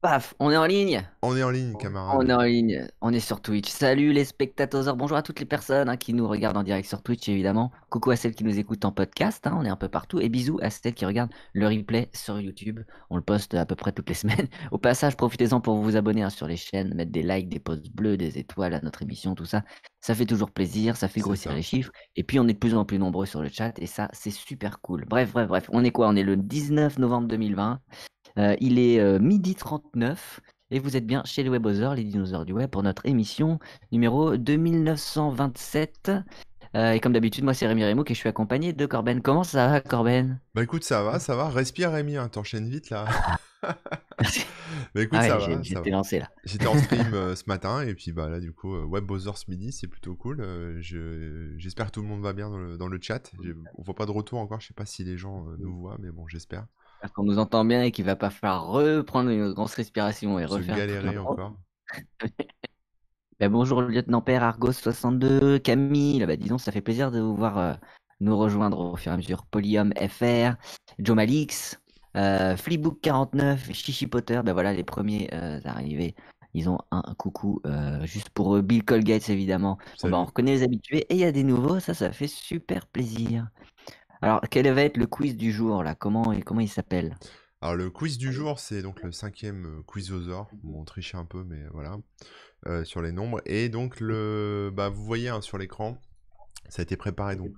Paf, on est en ligne. On est en ligne, On est camarade. en ligne, on est sur Twitch. Salut les spectateurs, bonjour à toutes les personnes qui nous regardent en direct sur Twitch évidemment. Coucou à celles qui nous écoutent en podcast, on est un peu partout. Et bisous à celles qui regardent le replay sur YouTube. On le poste à peu près toutes les semaines. Au passage, profitez-en pour vous abonner sur les chaînes, mettre des likes, des pouces bleus, des étoiles à notre émission, tout ça. Ça fait toujours plaisir, ça fait C'est grossir ça. les chiffres. Et puis on est de plus en plus nombreux sur le chat et ça, c'est super cool. Bref. On est quoi? On est le 19 novembre 2020. Il est 12h39 et vous êtes bien chez les Webosaures, les dinosaures du web, pour notre émission numéro 2927. Et comme d'habitude, moi c'est Rémi Rémouk et je suis accompagné de Corben. Comment ça va, Corben? Bah écoute, ça va, ça va. Respire, Rémi, hein, t'enchaînes vite là. Bah Ah écoute, ça ouais, va, ça j'étais va. lancé là. J'étais en stream ce matin et puis bah là du coup WebBrowser ce midi, c'est plutôt cool. J'espère que tout le monde va bien dans le chat. On voit pas de retour encore, je sais pas si les gens nous voient, mais bon, j'espère. J'espère qu'on nous entend bien et qu'il va pas falloir reprendre une grosse respiration et Se refaire toute galérer l'intro. encore. Ben, bonjour lieutenant père Argos 62, Camille, disons ça fait plaisir de vous voir nous rejoindre au fur et à mesure. Polyum FR, Joe Malix, Flibook 49, Chichi Potter, ben voilà les premiers arrivés. Ils ont un coucou juste pour eux. Bill Colgates évidemment. Bon ben on Salut. reconnaît les habitués et il y a des nouveaux, ça fait super plaisir. Alors quel va être le quiz du jour là? Comment il s'appelle? Alors le quiz du jour, c'est donc le 5e quizosaure. Bon, on triche un peu, mais voilà. Sur les nombres. Et donc bah, vous voyez sur l'écran. Ça a été préparé donc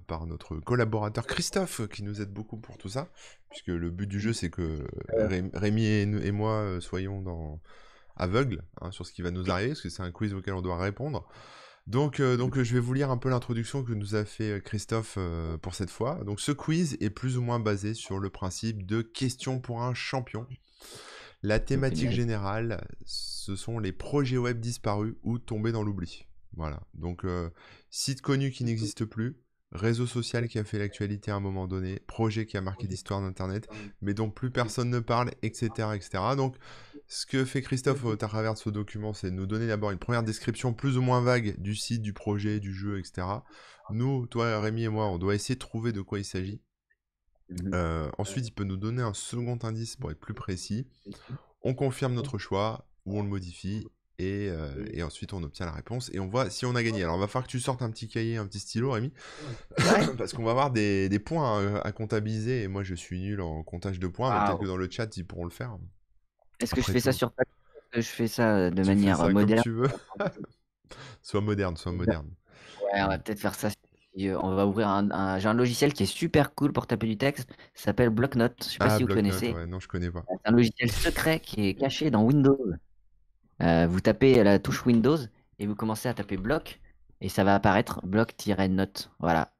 par notre collaborateur Christophe qui nous aide beaucoup pour tout ça, puisque le but du jeu c'est que Rémi et moi soyons aveugles sur ce qui va nous arriver, parce que c'est un quiz auquel on doit répondre. Donc je vais vous lire un peu l'introduction que nous a fait Christophe pour cette fois. Donc ce quiz est plus ou moins basé sur le principe de questions pour un champion. La C'est thématique mérité. générale, ce sont les projets web disparus ou tombés dans l'oubli. Voilà. Donc, site connu qui n'existe plus, réseau social qui a fait l'actualité à un moment donné, projet qui a marqué l'histoire d'Internet, mais dont plus personne ne parle, etc., etc. Donc, ce que fait Christophe au travers de ce document, c'est nous donner d'abord une première description plus ou moins vague du site, du projet, du jeu, etc. Nous, toi, Rémi et moi, on doit essayer de trouver de quoi il s'agit. Mhm. Ensuite, il peut nous donner un second indice pour être plus précis. On confirme notre choix ou on le modifie et ensuite on obtient la réponse et on voit si on a gagné. Alors il va falloir que tu sortes un petit cahier, un petit stylo, Rémi, Ouais. parce qu'on va avoir des points à comptabiliser et moi je suis nul en comptage de points, mais peut-être que Waouh. dans le chat ils pourront le faire. Est-ce que je Après fais ça tout, sur papier? Est-ce que je fais ça de tu fais manière ça comme moderne? tu veux. Sois moderne, sois moderne. Ouais, on va peut-être faire ça. On va ouvrir j'ai un logiciel qui est super cool pour taper du texte. Ça s'appelle Blocknote. Je sais pas Ah, si vous bloc-notes, connaissez. ouais, non je connais pas. C'est un logiciel secret qui est caché dans Windows. Vous tapez la touche Windows et vous commencez à taper bloc et ça va apparaître bloc-note. Voilà.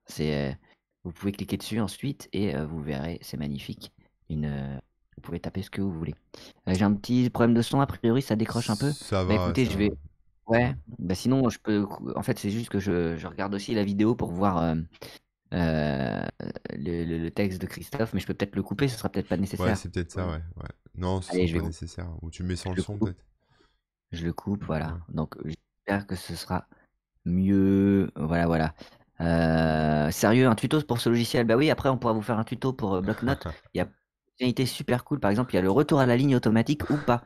Vous pouvez cliquer dessus ensuite et vous verrez, c'est magnifique. Vous pouvez taper ce que vous voulez. J'ai un petit problème de son, a priori, ça décroche un peu. Ça Bah va, écoutez, ça je va. vais. Ouais, bah sinon, je peux. En fait, c'est juste que je regarde aussi la vidéo pour voir euh, le texte de Christophe, mais je peux peut-être le couper, ce sera peut-être pas Ouais, nécessaire. c'est peut-être ça, ouais. Non, ce Allez, sera pas nécessaire. Ou tu mets sans je le le son coupe, peut-être. voilà. Ouais. Donc, j'espère que ce sera mieux. Voilà. Sérieux, un tuto pour ce logiciel? Bah oui, après, on pourra vous faire un tuto pour Bloc-Notes. Il y a une fonctionnalité super cool, par exemple, il y a le retour à la ligne automatique ou pas.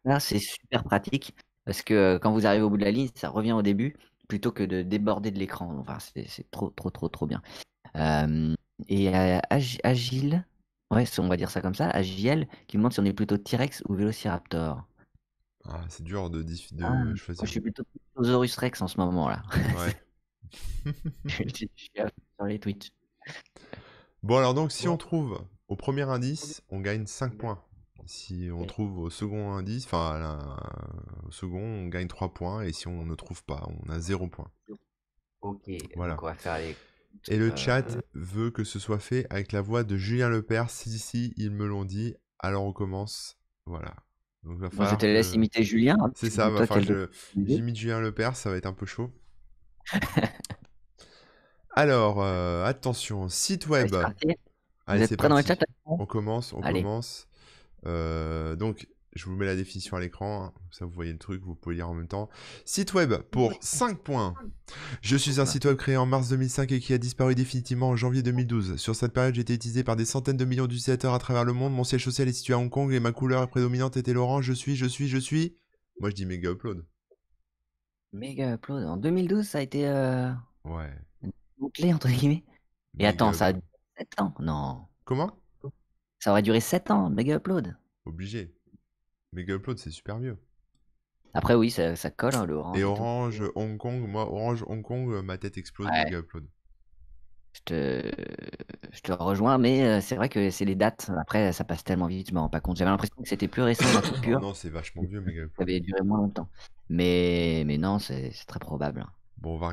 Là, c'est super pratique parce que quand vous arrivez au bout de la ligne, ça revient au début plutôt que de déborder de l'écran. Enfin, c'est trop bien. Euh, et Agile, ouais, on va dire ça comme ça, Agiel, qui me demande si on est plutôt T-Rex ou Vélociraptor. Ah, c'est dur Ah, de moi, je choisir. suis plutôt Tyrannosaurus Rex en ce moment là. Ouais. Je suis à fond sur les Twitch. Bon, alors donc, si on trouve au premier indice, on gagne 5 points. Si on trouve au second indice, enfin, au second, on gagne 3 points. Et si on ne trouve pas, on a 0 points. Ok, Voilà. donc on va faire les. Et le chat veut que ce soit fait avec la voix de Julien Lepers. Si, ils me l'ont dit. Alors on commence. Voilà. Donc, va Bon, je falloir te laisse que. imiter Julien, hein, C'est parce ça, que va toi, falloir quel que j'imite Julien Lepers. Ça va être un peu chaud. Alors, attention, site Allez, web. c'est parti. Vous Allez, êtes c'est prêts dans le chat? parti. On commence, on Allez. commence. Donc, Je vous mets la définition à l'écran, hein, ça vous voyez le truc, vous pouvez lire en même temps. Site web pour 5 points. Je suis un site web créé en mars 2005 et qui a disparu définitivement en janvier 2012. Sur cette période, j'ai été utilisé par des centaines de millions d'utilisateurs à travers le monde. Mon siège social est situé à Hong Kong et ma couleur prédominante était l'orange. Je suis. Moi, je dis méga upload. Méga upload. En 2012, ça a été Ouais, bouclé, entre guillemets. Et méga attends, ça a upload. duré 7 ans. Non. Comment? Ça aurait duré 7 ans, méga upload. Obligé. Méga upload, c'est super vieux. Après, oui, ça colle, hein, le Et orange et tout. Orange, Hong Kong, moi, Orange, Hong Kong, ma tête explose, Ouais, méga upload. je te, je te rejoins, mais c'est vrai que c'est les dates. Après, ça passe tellement vite, je me rends pas compte. J'avais l'impression que c'était plus récent, la Oh coupure. non, c'est vachement vieux, méga Ça upload. avait duré moins longtemps. Mais non, c'est très probable. Bon, Allez, on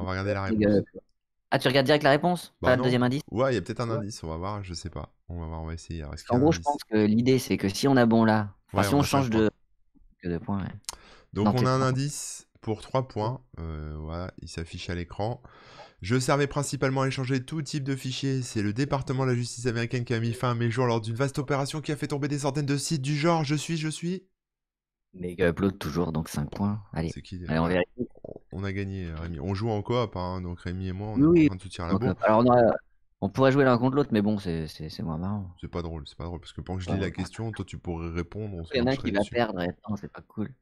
va regarder la méga réponse. upload. Ah, tu regardes direct la réponse? Bah Pas le non. deuxième indice? Ouais, il y a peut-être un Ouais. indice, on va voir, je sais pas. On va voir, on va essayer. Alors, est-ce Parce qu'il y qu'en a un gros, je pense indice? que l'idée, c'est que si on a bon là, enfin, Ouais, si on on a 5 change points. de points, ouais. Donc Non, on t'es a un trois. indice pour 3 points. Voilà, il s'affiche à l'écran. Je servais principalement à échanger tout type de fichiers. C'est le département de la justice américaine qui a mis fin à mes jours lors d'une vaste opération qui a fait tomber des centaines de sites du genre je suis. Méga upload toujours, donc 5 points. Allez, C'est qui? allez, on Ouais, vérifie. on a gagné, Rémi. On joue en coop, hein, donc Rémi et moi, on Oui, est en oui. train de se tirer la Donc, bourre. alors, on pourrait jouer l'un contre l'autre, mais bon, c'est moins marrant. C'est pas drôle, parce que pendant que je Pas lis la drôle. question, toi tu pourrais répondre, on se Il y en a un marcherait qui va dessus. perdre, et non, c'est pas cool.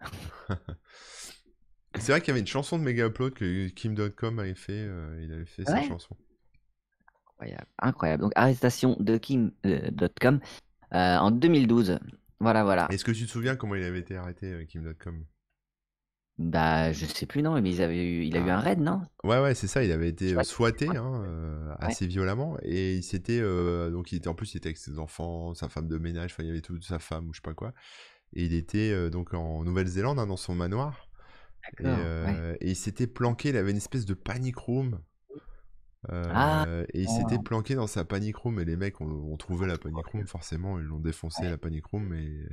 C'est vrai qu'il y avait une chanson de Mega Upload que Kim.com avait fait, il avait fait cette Ouais, chanson. incroyable, incroyable. Donc, arrestation de Kim.com en 2012. Voilà, voilà. Est-ce que tu te souviens comment il avait été arrêté, Kim.com? Bah, je sais plus, non, mais il a eu Ah, un raid, non? ouais, ouais, c'est ça, il avait été Je crois swatté que- hein, Ouais, assez violemment, et il s'était, donc il était, en plus il était avec ses enfants, sa femme de ménage, enfin il y avait toute sa femme ou je sais pas quoi, et il était donc en Nouvelle-Zélande hein, dans son manoir, d'accord, ouais. et il s'était planqué, il avait une espèce de panic room, Ah, et il s'était planqué dans sa panic room, et les mecs ont trouvé la panic room, forcément, ils l'ont défoncé la panic room, et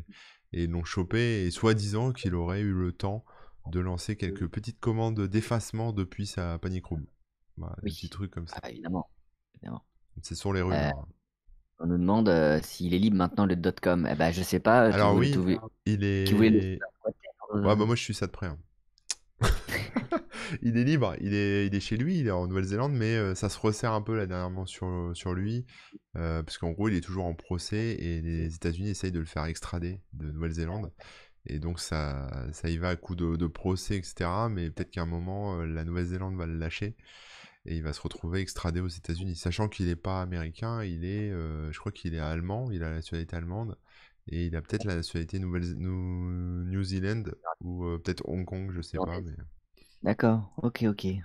ils l'ont chopé, et soi-disant qu'il aurait eu le temps de lancer quelques petites commandes d'effacement depuis sa panic room. Voilà, des petits oui. trucs comme ça. Ah, évidemment, évidemment. Ce sont les Euh, rumeurs. on nous demande s'il est libre maintenant le .com. Eh ben, je sais pas. Alors oui, il Tu voulais le est... Ouais, bah moi je suis ça de près, hein. Il est libre, il est chez lui, il est en Nouvelle-Zélande, mais ça se resserre un peu là dernièrement sur lui, parce qu'en gros il est toujours en procès et les États-Unis essayent de le faire extrader de Nouvelle-Zélande, et donc ça y va à coup de procès, etc. Mais peut-être qu'à un moment la Nouvelle-Zélande va le lâcher et il va se retrouver extradé aux États-Unis, sachant qu'il n'est pas américain, je crois qu'il est allemand, il a la nationalité allemande et il a peut-être la nationalité New Zealand ou peut-être Hong Kong, je sais pas, mais. D'accord, ok, ok. Eh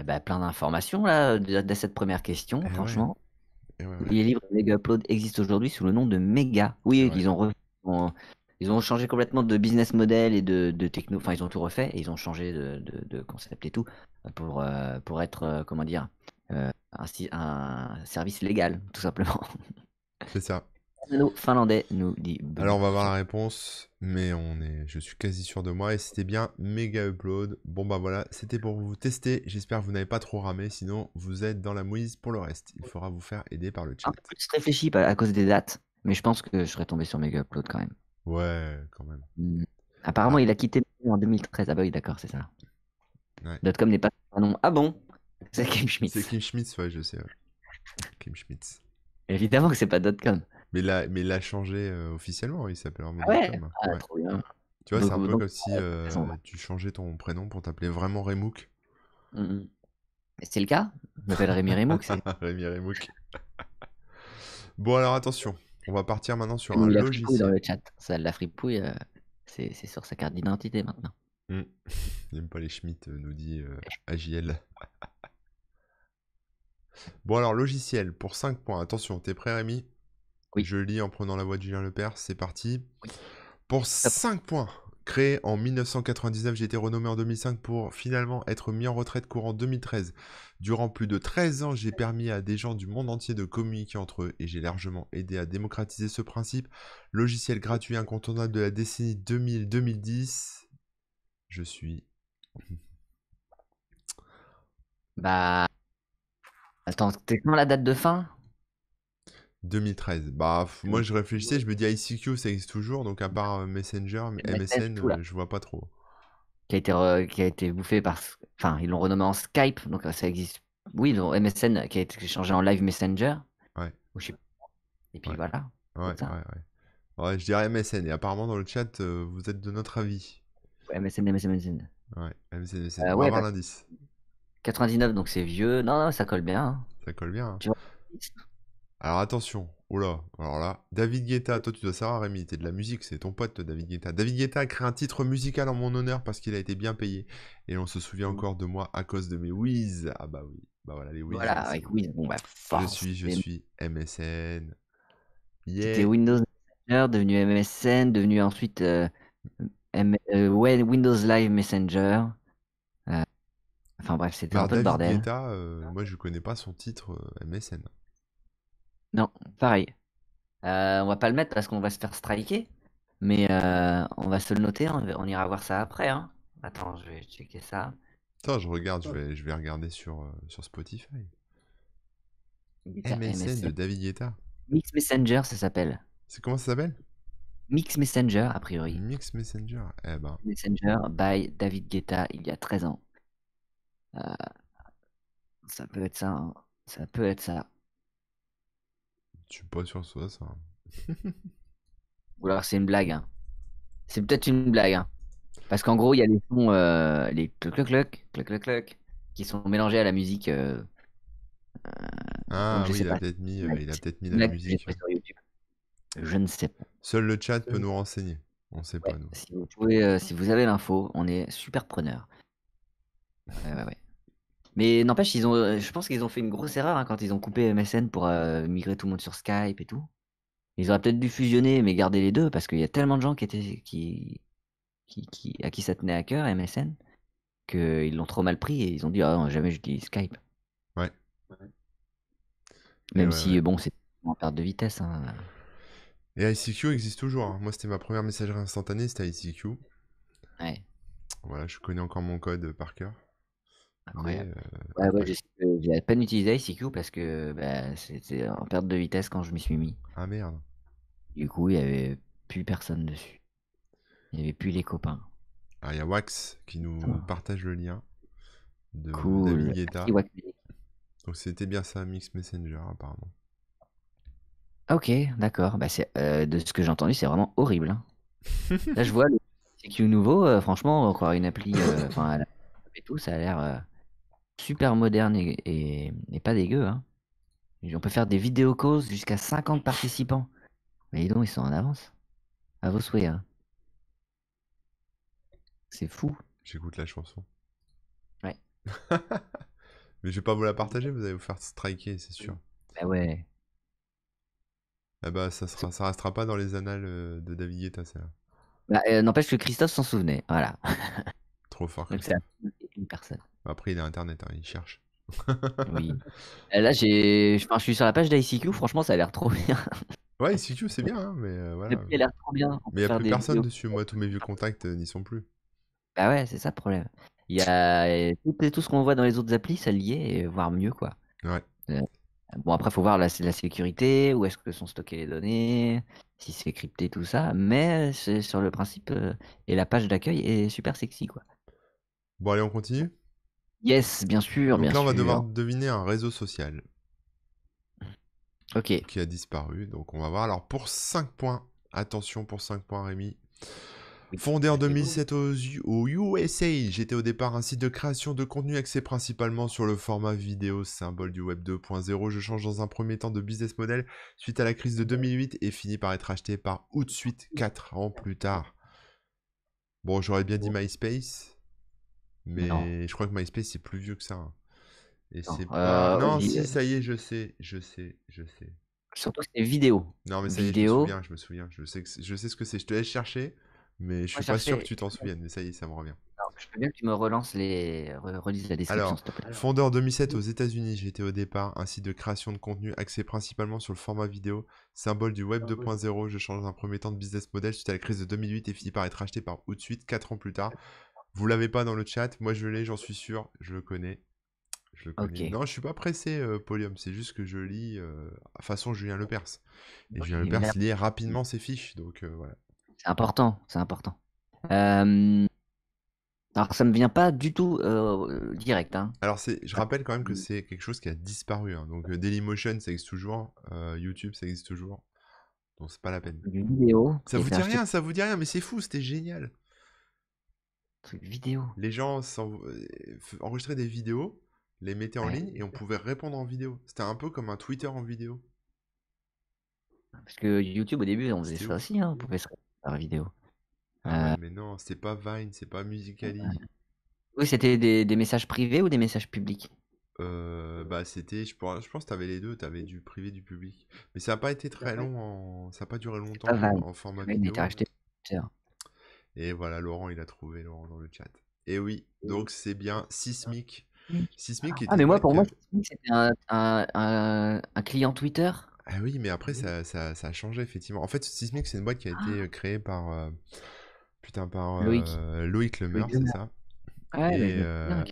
ben, plein d'informations là de cette première question, Eh ouais, franchement. eh ouais, ouais, Les livres Mega Upload existent aujourd'hui sous le nom de Mega. c'est Oui, vrai. ils ont changé complètement de business model et de techno. Enfin, ils ont tout refait et ils ont changé de concept et tout pour être, comment dire, un service légal, tout simplement. C'est ça. Nano finlandais nous dit Alors on va voir Bluetooth. la réponse, mais je suis quasi sûr de moi, et c'était bien méga upload. Bon bah voilà, c'était pour vous tester, j'espère que vous n'avez pas trop ramé, sinon vous êtes dans la mouise pour le reste. Il faudra vous faire aider par le Un chat. peu plus réfléchi à cause des dates, mais je pense que je serais tombé sur Mega Upload quand même. Ouais, quand même. Hmm. Apparemment, Ah, il a quitté en 2013. Ah bah oui, d'accord, c'est ça. ouais. .com n'est pas un nom. Ah bon? C'est Kim C'est Schmitz. Kim Schmitz, ouais, je sais, ouais. Kim Schmitz. Évidemment que c'est pas .com. Mais il l'a changé officiellement, il s'appelle vraiment Ah ouais? .com. Ah, Ouais. trop bien. Tu vois, c'est un peu Donc, comme si raison, ouais. tu changeais ton prénom pour t'appeler vraiment Remouk. Mm. Et c'est le cas. Je m'appelle Rémi Remouk. Rémi Remouk. Bon alors attention, on va partir maintenant sur Il nous un dit la fripouille dans logiciel. le chat. Ça, la fripouille, c'est sur sa carte d'identité maintenant. Hmm. Il n'aime pas les Schmitt, nous dit AJL. Bon alors, logiciel, pour 5 points. Attention, t'es prêt Rémi? Oui. Je lis en prenant la voix de Julien Lepers, c'est parti. Oui. Pour Top. 5 points, créé en 1999, j'ai été renommé en 2005 pour finalement être mis en retraite courant 2013. Durant plus de 13 ans, j'ai permis à des gens du monde entier de communiquer entre eux et j'ai largement aidé à démocratiser ce principe. Logiciel gratuit incontournable de la décennie 2000-2010. Je suis... Bah, attends, c'est quand la date de fin? 2013. Bah, moi je réfléchissais, je me dis ICQ ça existe toujours, donc à part Messenger, MSN, MSN, tout là, je vois pas trop. qui a été bouffé par, enfin, ils l'ont renommé en Skype, donc ça existe. Oui, ils ont MSN qui a été changé en Live Messenger, Ouais, ou je sais pas. Et puis ouais, voilà, ouais, c'est ça. ouais, ouais. Ouais, je dirais MSN, et apparemment dans le chat, vous êtes de notre avis. Ouais, MSN, MSN, MSN. Ouais, MSN, MSN. On va Ouais, voir bah, l'indice. 99, donc c'est vieux. Non, non, ça colle bien, hein. Ça colle bien, hein. Tu vois? Alors attention, oh là, alors là, David Guetta, toi tu dois savoir Rémi, t'es de la musique, c'est ton pote David Guetta. David Guetta a créé un titre musical en mon honneur parce qu'il a été bien payé. Et on se souvient encore de moi à cause de mes whiz. Ah bah oui, bah voilà, les whiz, Voilà, avec Wiz, bon bah je forcément. suis MSN. C'était Yeah. Windows Messenger, devenu MSN, devenu ensuite ouais, Windows Live Messenger. Euh, enfin bref, c'était un Alors peu le David bordel. Guetta, moi je connais pas son titre MSN. Non, pareil. On va pas le mettre parce qu'on va se faire striker, mais on va se le noter, on ira voir ça après, hein. Attends, je vais checker ça. Attends, je regarde, je vais regarder sur Spotify. Guetta MSN de MSN. David Guetta. Mix Messenger, ça s'appelle. C'est comment ça s'appelle? Mix Messenger, a priori. Mix Messenger. Eh ben, Messenger by David Guetta il y a 13 ans. Euh, Ça peut être ça, hein. Ça peut être ça. je suis pas sûr que ce soit ça. Ou alors c'est une blague, hein. C'est peut-être une blague, hein. Parce qu'en gros, il y a les sons, les cloc cloc cloc, cloc cloc cloc, qui sont mélangés à la musique. Donc Ah je oui, sais pas. il a C'est peut-être mis une la blague que j'ai musique. trouvée sur YouTube. Je ne sais pas. Seul le chat peut nous renseigner. On sait Ouais, pas, nous. si vous pouvez, si vous avez l'info, on est super preneur. Ouais, ouais, ouais. Mais n'empêche, je pense qu'ils ont fait une grosse erreur, hein, quand ils ont coupé MSN pour migrer tout le monde sur Skype et tout. Ils auraient peut-être dû fusionner, mais garder les deux, parce qu'il y a tellement de gens à qui ça tenait à cœur, MSN, qu'ils l'ont trop mal pris et ils ont dit: «Ah non, jamais j'utilise Skype». Ouais. Et Même ouais, ouais. si, bon, c'est en perte de vitesse, hein. Et ICQ existe toujours, hein. Moi, c'était ma première messagerie instantanée, c'était ICQ. Ouais, Voilà, je connais encore mon code par cœur. Mais, incroyable. Ouais, ouais, ouais. j'ai à peine utilisé ICQ parce que, bah, c'était en perte de vitesse quand je m'y suis mis. Ah merde. Du coup, il y avait plus personne dessus. Il y avait plus les copains. Ah, il y a Wax qui nous Putain, partage le lien de David cool. Merci Guetta. Wakemi. Donc c'était bien ça, Mix Messenger, apparemment. OK, d'accord. Bah, de ce que j'ai entendu, c'est vraiment horrible, hein. Là, je vois le ICQ nouveau, franchement, encore une appli, enfin, et tout, ça a l'air, super moderne et pas dégueu, hein. Et on peut faire des vidéo calls jusqu'à 50 participants. Mais dis donc, ils sont en avance. À vos souhaits, hein. C'est fou. J'écoute la chanson. Ouais. Mais je vais pas vous la partager, vous allez vous faire striker, c'est sûr. Bah ouais. Ah bah, ça restera pas dans les annales de David Guetta, ça. Bah, n'empêche que Christophe s'en souvenait, voilà. Trop fort, Donc c'est Christophe. une personne. Après, il a internet, hein, il cherche. Oui. Là, enfin, je suis sur la page d'ICQ, franchement, ça a l'air trop bien. Ouais, ICQ, c'est bien, hein, mais voilà. L'appli a l'air trop bien. On Mais il peut n'y a faire plus des personne vidéos. dessus. Moi, tous mes vieux contacts n'y sont plus. Bah ouais, c'est ça le problème. Il y a tout ce qu'on voit dans les autres applis, ça y est, voire mieux, quoi. Ouais. Euh, Bon, après, faut voir la sécurité, où est-ce que sont stockées les données, si c'est crypté, tout ça. Mais c'est sur le principe, et la page d'accueil est super sexy, quoi. Bon, allez, on continue. Yes, bien sûr, Donc bien là, on va devoir sûr. deviner un réseau social Ok. qui a disparu. Donc, on va voir. Alors, pour 5 points, attention, pour 5 points, Rémi. Oui, Fondé en je t'écoute. 2007 aux USA, j'étais au départ un site de création de contenu axé principalement sur le format vidéo, symbole du web 2.0. Je change dans un premier temps de business model suite à la crise de 2008 et finis par être acheté par Hootsuite 4 ans plus tard. Bon, j'aurais bien dit MySpace, Non, mais je crois que MySpace c'est plus vieux que ça, hein. Et non. c'est pas... Non, Dis, si, ça y est, je sais. surtout c'est vidéo. Non, mais ça y est, Vidéo. je me souviens. Je sais ce que c'est. Je te laisse chercher, mais je Moi, suis pas sûr que chercher. tu t'en souviennes. Mais ça y est, ça me revient. Je veux bien que tu me relances relises la description, Alors, s'il te plaît. fondeur 2007 aux États-Unis, j'étais au départ un site de création de contenu axé principalement sur le format vidéo, symbole du web 2.0. Je change dans un premier temps de business model suite à la crise de 2008 et finis par être acheté par Hootsuite 4 ans plus tard. Vous l'avez pas dans le chat, moi je l'ai, j'en suis sûr, je le connais. Je le connais. Ok. Non, je suis pas pressé, Polium. C'est juste que je lis façon Julien Lepers. Et Julien Oui, mais Lepers là, lit rapidement ses fiches, donc voilà. c'est important, c'est important. Euh, alors, ça me vient pas du tout direct, hein. Alors, je rappelle quand même que c'est quelque chose qui a disparu, hein. Donc, Dailymotion, ça existe toujours. YouTube, ça existe toujours. Donc, c'est pas la peine. Du vidéo Ça qui a vous été dit acheté rien, ça vous dit rien, mais c'est fou, c'était génial. truc vidéo. Les gens enregistraient des vidéos, les mettaient en Ouais. ligne et on pouvait répondre en vidéo. C'était un peu comme un Twitter en vidéo. Parce que YouTube, au début, on faisait C'était ça ouf. aussi, hein, on pouvait se par vidéo. Ah ouais, mais non, c'était pas Vine, c'est pas Musical.ly. Oui, c'était des messages privés ou des messages publics? Bah c'était, je pense que t'avais les deux, t'avais du privé, du public. Mais ça a pas été très long, ça a pas duré C'est pas longtemps Vine. en format Vine a été vidéo. racheté par Twitter. Et voilà, Laurent, il a trouvé Laurent dans le chat. Et oui, donc c'est bien Sismic. Sismic Ah, était mais une moi, boîte pour moi, que... c'était un client Twitter. Ah oui, mais après ça a changé effectivement. En fait, Sismic, c'est une boîte qui a été créée par... putain, par Loïc. Loïc Lemer, Loïc c'est Demeure. ça. Ouais, mais je Et me souviens.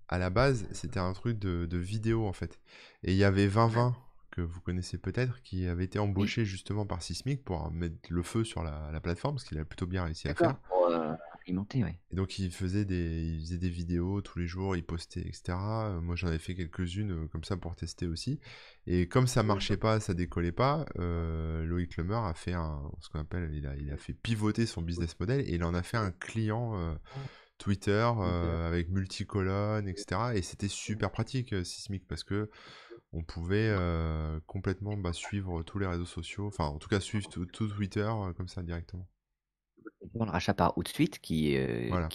à la base, c'était un truc de vidéo en fait. Et il y avait 2020, que vous connaissez peut-être, qui avait été Oui, embauché justement par Sismic pour mettre le feu sur la plateforme, ce qu'il a plutôt bien réussi à faire. d'accord. Pour alimenter, oui. Et donc il faisait des vidéos tous les jours, il postait, etc. Moi j'en avais fait quelques-unes comme ça pour tester aussi. Et comme ça marchait pas, ça décollait pas, Loïc Lemer a fait ce qu'on appelle, il a fait pivoter son business model et il en a fait un client Twitter avec multicolonnes, etc. Et c'était super pratique, Sismic, parce que on pouvait complètement suivre tous les réseaux sociaux, enfin en tout cas suivre tout Twitter comme ça directement. Le rachat par Hootsuite Voilà.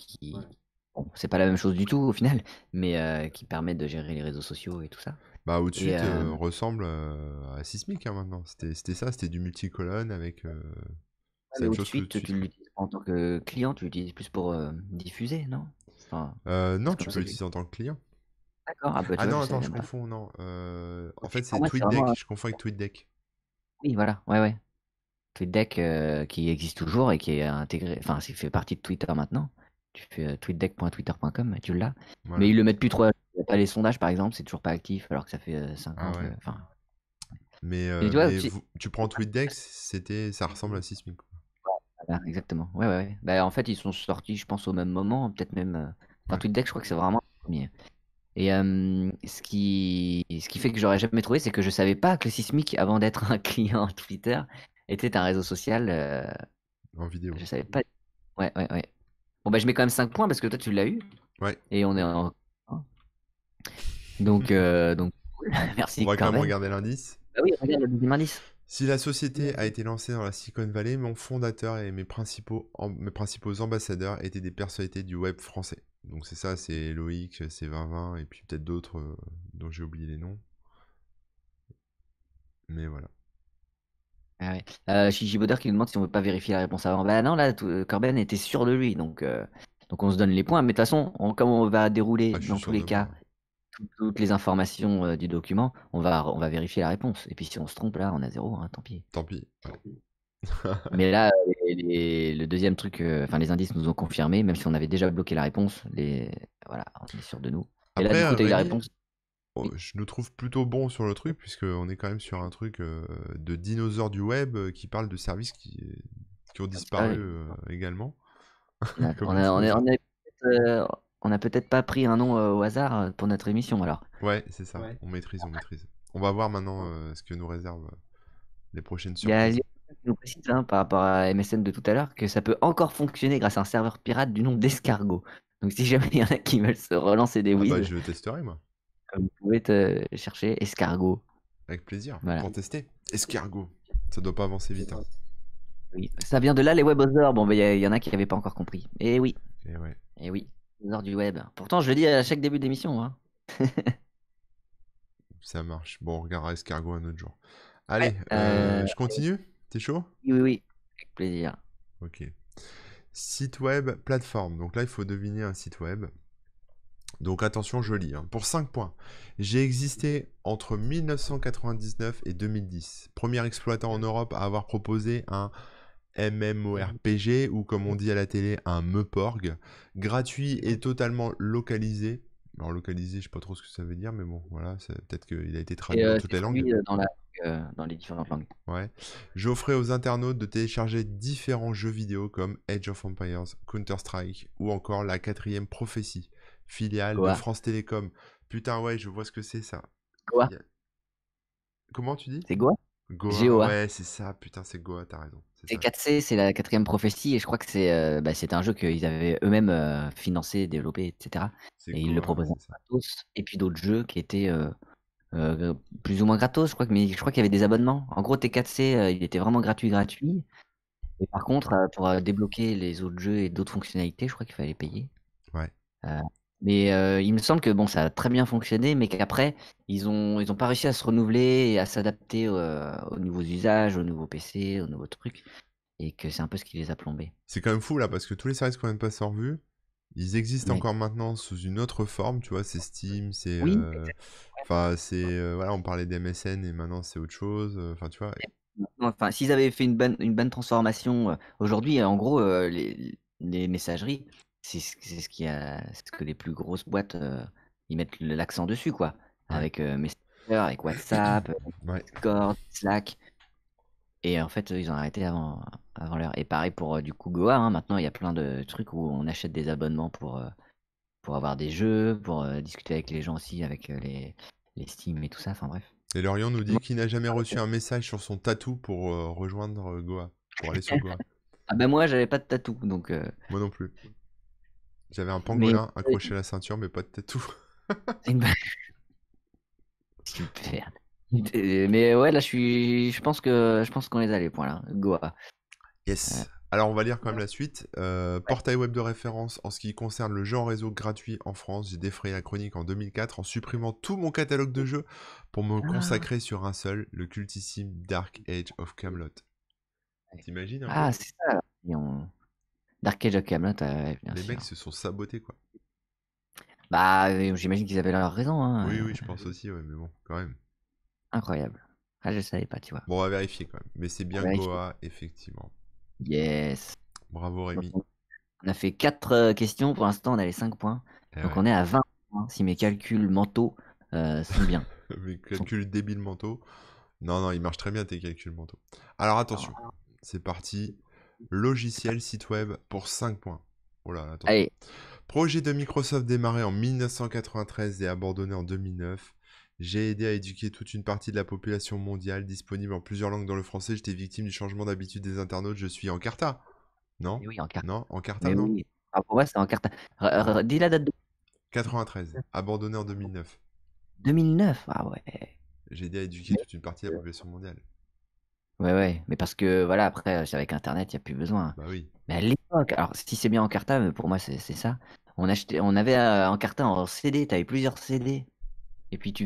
bon, c'est pas la même chose du tout au final, mais qui permet de gérer les réseaux sociaux et tout ça. Bah Et au-dessus ressemble à Sismic hein, maintenant. C'était ça, c'était du multicolonne avec. C'est mais la même chose que Hootsuite, Hootsuite, tu quoi. l'utilises pas en tant que client, tu l'utilises plus pour diffuser, non? Enfin, Non, c'est tu comme peux ça que l'utiliser en tant que client. d'accord, ah bah tu Ah vois, non, je attends, savais je même pas. confonds, non. En OK, fait, pour c'est moi, c'est vraiment TweetDeck. Je confonds avec TweetDeck. oui, voilà, ouais, ouais. TweetDeck, qui existe toujours et qui est intégré enfin, qui fait partie de Twitter maintenant. Tu fais, tweetdeck.twitter.com et tu l'as. Mais Voilà. ils le mettent plus trop à il y a pas les sondages, par exemple, c'est toujours pas actif alors que ça fait, 5 Ah ans que ouais. enfin Mais, et tu vois, tu prends TweetDeck, ça ressemble à Sismic, quoi. voilà, exactement. Ouais, ouais, ouais. Bah, en fait, ils sont sortis, je pense, au même moment, peut-être même, enfin, Ouais. TweetDeck, je crois que c'est vraiment le 1er. Et ce qui fait que j'aurais jamais trouvé, c'est que je savais pas que le Sismic, avant d'être un client Twitter, était un réseau social, En vidéo. je savais pas. Ouais, ouais, ouais. Bon, bah, je mets quand même 5 points parce que toi, tu l'as eu Ouais. et on est en donc cool. On Merci va quand même Corben. regarder l'indice. Bah oui, regarde le 2e indice. Si la société a été lancée dans la Silicon Valley, mon fondateur et mes principaux ambassadeurs étaient des personnalités du web français. Donc c'est ça, c'est Loïc, c'est 2020, et puis peut-être d'autres dont j'ai oublié les noms. Mais voilà. Ah ouais. Gigi Bauder qui nous demande si on veut pas vérifier la réponse avant. Bah non, là, Corben était sûr de lui, donc on se donne les points. Mais de toute façon, comme on va dérouler Ah, je suis dans tous sûr de les moi. cas toutes les informations du document, on va vérifier la réponse. Et puis si on se trompe là, on a 0, hein, tant pis. Tant pis. Ouais. Mais là, le deuxième truc, enfin les indices nous ont confirmé, même si on avait déjà bloqué la réponse, voilà, on est sûr de nous. Et là, Après, du coup, tu as eu la Rémi, réponse. Oui. je nous trouve plutôt bon sur le truc, puisqu'on est quand même sur un truc de dinosaures du web qui parle de services qui ont Ah disparu oui. également, On a, comme on les a, on a- dinosaures. on a peut-être pas pris un nom au hasard pour notre émission alors. Ouais, c'est ça. On maîtrise, on maîtrise. On va voir maintenant ce que nous réservent les prochaines Il y a surprises. Lionel qui nous précise par rapport à MSN de tout à l'heure que ça peut encore fonctionner grâce à un serveur pirate du nom d'Escargot. Donc si jamais il y en a qui veulent se relancer des Ah bah whiz, je testerai moi, vous pouvez te chercher Escargot. avec plaisir, Voilà. pour tester. Escargot, ça doit pas avancer vite, hein. Oui. Ça vient de là les webosaures. Bon, il y en a qui n'avaient pas encore compris. Et oui, Et ouais, et oui, les du web. Pourtant, je le dis à chaque début d'émission, hein. ça marche. Bon, on regardera Escargot un autre jour. Ouais. Allez, je continue? T'es chaud? Oui, oui, oui, avec plaisir. Ok. Site web, plateforme. Donc là, il faut deviner un site web. Donc attention, je lis, hein. Pour 5 points. J'ai existé entre 1999 et 2010. Premier exploitant en Europe à avoir proposé un MMORPG, ou comme on dit à la télé, un MEPORG, gratuit et totalement localisé. Alors localisé, je sais pas trop ce que ça veut dire, mais bon, voilà, peut-être qu'il a été Et traduit dans toutes c'est les langues. traduit dans les différentes langues. Ouais. J'offrais aux internautes de télécharger différents jeux vidéo comme Age of Empires, Counter-Strike ou encore la 4ème Prophétie, filiale de Goa. France Télécom. Putain, ouais, je vois ce que c'est ça. Goa. Comment tu dis? C'est Goa? Goa, Goa. ouais, c'est ça, putain, c'est Goa, t'as raison. C'est C'est ça. 4C, c'est la 4ème prophétie et je crois que c'était un jeu qu'ils avaient eux-mêmes, financé, développé et cetera C'est et ils le Goa, ouais, proposaient c'est ça. gratos et puis d'autres jeux qui étaient, plus ou moins gratos, je crois mais je crois qu'il y avait des abonnements. En gros, T4C, il était vraiment gratuit et par contre, pour, débloquer les autres jeux et d'autres fonctionnalités, je crois qu'il fallait payer. Ouais. Heu, mais il me semble que bon, ça a très bien fonctionné, mais qu'après ils ont pas réussi à se renouveler et à s'adapter, aux nouveaux usages, aux nouveaux PC, aux nouveaux trucs et que c'est un peu ce qui les a plombés. C'est quand même fou là, parce que tous les services qu'on vient de passer en revue, ils existent Oui. encore maintenant sous une autre forme, tu vois, c'est Steam, c'est... Oui, Enfin, c'est... voilà, on parlait d'MSN et maintenant c'est autre chose, enfin, tu vois. exactement. Enfin, s'ils avaient fait une bonne transformation, aujourd'hui, en gros, les messageries, c'est ce que les plus grosses boîtes, ils mettent l'accent dessus, quoi. Ouais. Avec, Messenger, avec WhatsApp, Ouais. Discord, Slack. Et en fait, ils ont arrêté avant l'heure et pareil pour, du coup Goa, hein. Maintenant, il y a plein de trucs où on achète des abonnements pour avoir des jeux, pour, discuter avec les gens aussi, avec, les Steam et tout ça, enfin bref. Et Lorient nous dit Moi qu'il n'a jamais reçu un message sur son tatou pour rejoindre Goa, pour aller sur Goa. ah bah, moi, j'avais pas de tatou donc Moi non plus. J'avais un mais pangolin accroché à la ceinture, mais pas de tatou. c'est une super. Mais ouais, là, je pense qu'on les a les points là, Goa. Heu, Yes. Alors on va lire quand même la suite. Portail web de référence en ce qui concerne le jeu en réseau gratuit en France. J'ai défrayé la chronique en 2004 en supprimant tout mon catalogue de jeux pour me ah! consacrer sur un seul, le cultissime Dark Age of Camelot. T'imagines un peu? Ah, c'est ça, et on Dark Age of Camelot, ouais, bien Les mecs sûr. se sont sabotés quoi. Bah, j'imagine qu'ils avaient leur raison, hein, Oui, oui, je pense aussi, ouais, mais bon, quand même. incroyable. Ah, je savais pas, tu vois? Bon, on va vérifier quand même. Mais c'est On bien vérifie. Goa, effectivement. Yes. Bravo Donc Rémi. on a fait 4, questions, pour l'instant on a les 5 points. Eh Donc ouais. on est à 20 points si mes calculs mentaux, sont bien. Mes Sont calculs débiles mentaux. Non, non, ils marchent très bien tes calculs mentaux. Alors attention, alors c'est parti. c'est pas Logiciel site web pour 5 points. Oh là, attention. allez, Projet de Microsoft démarré en 1993 et abandonné en 2009. J'ai aidé à éduquer toute une partie de la population mondiale, disponible en plusieurs langues dans le français. J'étais victime du changement d'habitude des internautes. Je suis Encarta. Non? mais oui, en carte. Non? Encarta, Mais non? oui. Ah pour moi c'est en carte. Ouais. Dis la date de 93. Abandonné en 2009. 2009. Ah ouais. J'ai aidé à éduquer Mais toute une partie de la population mondiale. ouais, ouais, mais parce que voilà après, c'est avec internet, il y a plus besoin. Bah oui. Mais à l'époque, alors si c'est bien en carta, mais pour moi c'est ça. On avait, en carta en CD, tu avais plusieurs CD. Et puis tu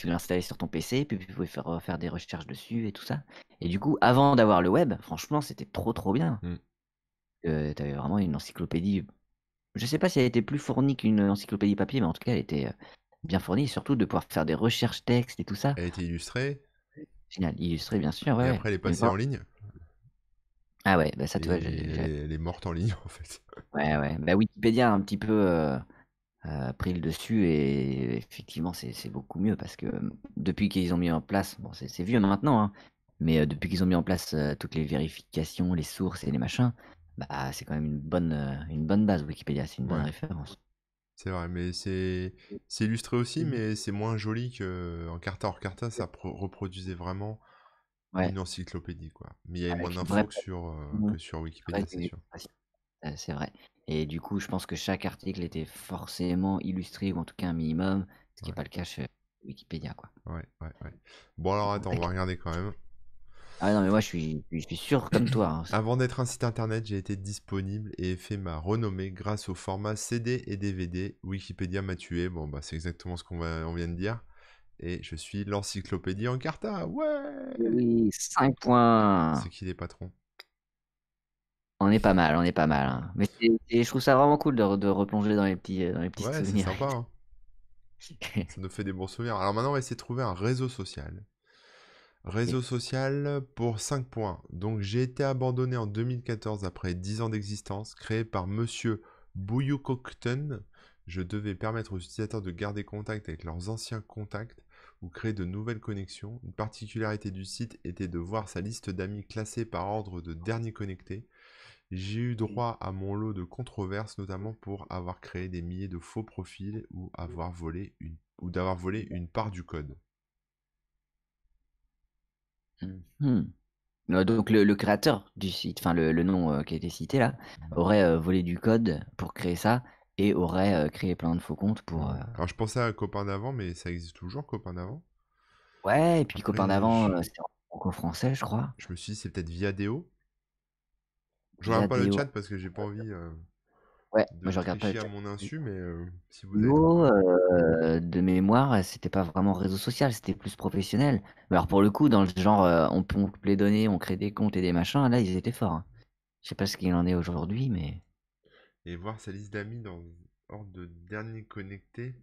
l'installais sur ton PC, puis tu pouvais faire des recherches dessus et tout ça. Et du coup, avant d'avoir le web, franchement, c'était trop, trop bien. Hmm. Tu avais vraiment une encyclopédie. Je sais pas si elle était plus fournie qu'une encyclopédie papier, mais en tout cas, elle était, bien fournie et surtout de pouvoir faire des recherches textes et tout ça. Elle a été illustrée. Génial, illustré bien sûr, ouais, Et ouais. après, elle est Mais passée vraiment en ligne. ah ouais, bah ça, tu vois, Et elle est morte en ligne, en fait. ouais, ouais. Bah, Wikipédia a un petit peu, pris le dessus et effectivement, c'est beaucoup mieux parce que, depuis qu'ils ont mis en place bon, c'est vieux maintenant, hein, mais depuis qu'ils ont mis en place, toutes les vérifications, les sources et les machins, bah, c'est quand même une bonne base Wikipédia, c'est une bonne Ouais. référence. C'est vrai, mais c'est illustré aussi, mais c'est moins joli que en Carta. Hors Carta, ça reproduisait vraiment Ouais, une encyclopédie, quoi. Mais il y avait moins avec une vraie d'infos que sur vraie Wikipédia, c'est sûr. c'est vrai et du coup, je pense que chaque article était forcément illustré ou en tout cas un minimum, ce qui est Ouais, pas le cas chez Wikipédia, quoi. ouais, ouais, ouais. Bon, alors attends, on va regarder quand même. Ah non, mais moi je suis sûr comme toi, hein. Avant d'être un site internet, j'ai été disponible et ai fait ma renommée grâce au format CD et DVD. Wikipédia m'a tué. Bon, bah, c'est exactement ce on vient de dire. Et je suis l'encyclopédie en Carta. Ouais! Oui, 5 points. C'est qui les patrons? On est pas mal, hein. Mais je trouve ça vraiment cool de replonger dans les petits Ouais, c'est souvenirs. sympa, hein. Ça nous fait des bons souvenirs. Alors maintenant, on va essayer de trouver un réseau social. OK. Réseau social pour 5 points. Donc, j'ai été abandonné en 2014 après 10 ans d'existence, créé par Monsieur Bouyoukokten, Je devais permettre aux utilisateurs de garder contact avec leurs anciens contacts ou créer de nouvelles connexions. Une particularité du site était de voir sa liste d'amis classée par ordre de dernier connecté. J'ai eu droit à mon lot de controverses, notamment pour avoir créé des milliers de faux profils d'avoir volé une part du code. Hmm. Donc le créateur du site, enfin le nom qui a été cité là, aurait volé du code pour créer ça et aurait créé plein de faux comptes pour... Alors je pensais à Copain d'avant, mais ça existe toujours, Copain d'avant. Ouais, et puis Copain Après, d'avant, c'était en franco-français, je crois. je me suis dit, c'est peut-être Viadeo. Je regarde pas le Viadeo. chat parce que j'ai pas envie Ouais, moi de je regarde pas le tricher à chat. mon insu, mais si vous avez Viadeo, trouvé. de mémoire, c'était pas vraiment réseau social, c'était plus professionnel. Mais alors pour le coup, dans le genre, on pompe les données, on crée des comptes et des machins, là ils étaient forts, hein. Je sais pas ce qu'il en est aujourd'hui, mais... Et voir sa liste d'amis dans ordre de dernier connecté.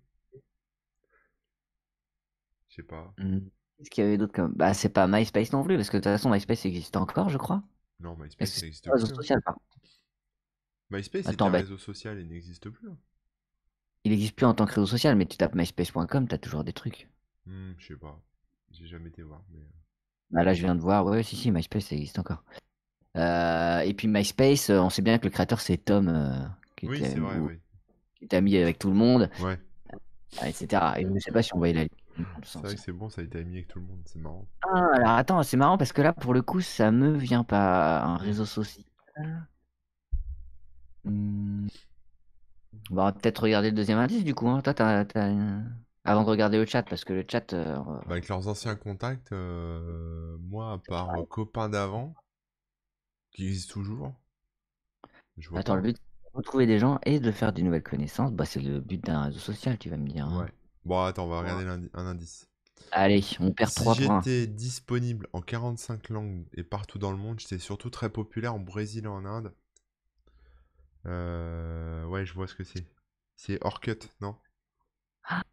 Je sais pas. Qu'est-ce qu'il y avait d'autre comme... Bah c'est pas MySpace non plus, parce que de toute façon MySpace existe encore, je crois. Non, Est-ce MySpace, que ça c'est n'existe un réseau plus, hein. social, par contre? MySpace était Attends, un bah, réseau social et n'existe plus, hein. il existe plus en tant que réseau social, mais tu tapes myspace.com, t'as toujours des trucs. Je sais pas. J'ai jamais été voir, mais. Bah là je viens de voir, ouais, si, si, MySpace ça existe encore. Et puis MySpace, on sait bien que le créateur c'est Tom, Oui, c'est vrai, oui. qui était ami avec tout le monde, Ouais. etc. Et je ne sais pas si on voyait la liste dans le C'est sens. vrai que c'est bon, ça a été ami avec tout le monde, c'est marrant. Ah, alors attends, c'est marrant parce que là, pour le coup, ça me vient pas. Un Hmm. réseau social. Hmm, On va peut-être regarder le deuxième indice du coup, hein. Toi, avant de regarder le chat, parce que le chat. Bah, avec leurs anciens contacts, moi, à part Copain d'avant, qui existe toujours, je vois pas, Attends, le hein. but, c'est de retrouver des gens et de faire des nouvelles connaissances. Bah, c'est le but d'un réseau social, tu vas me dire, hein. Ouais. Bon, attends, on va regarder un indice. Allez, on perd Si 3 points. j'étais disponible en 45 langues et partout dans le monde, j'étais surtout très populaire en Brésil et en Inde. Ouais, je vois ce que c'est. C'est Orkut, non? Ah,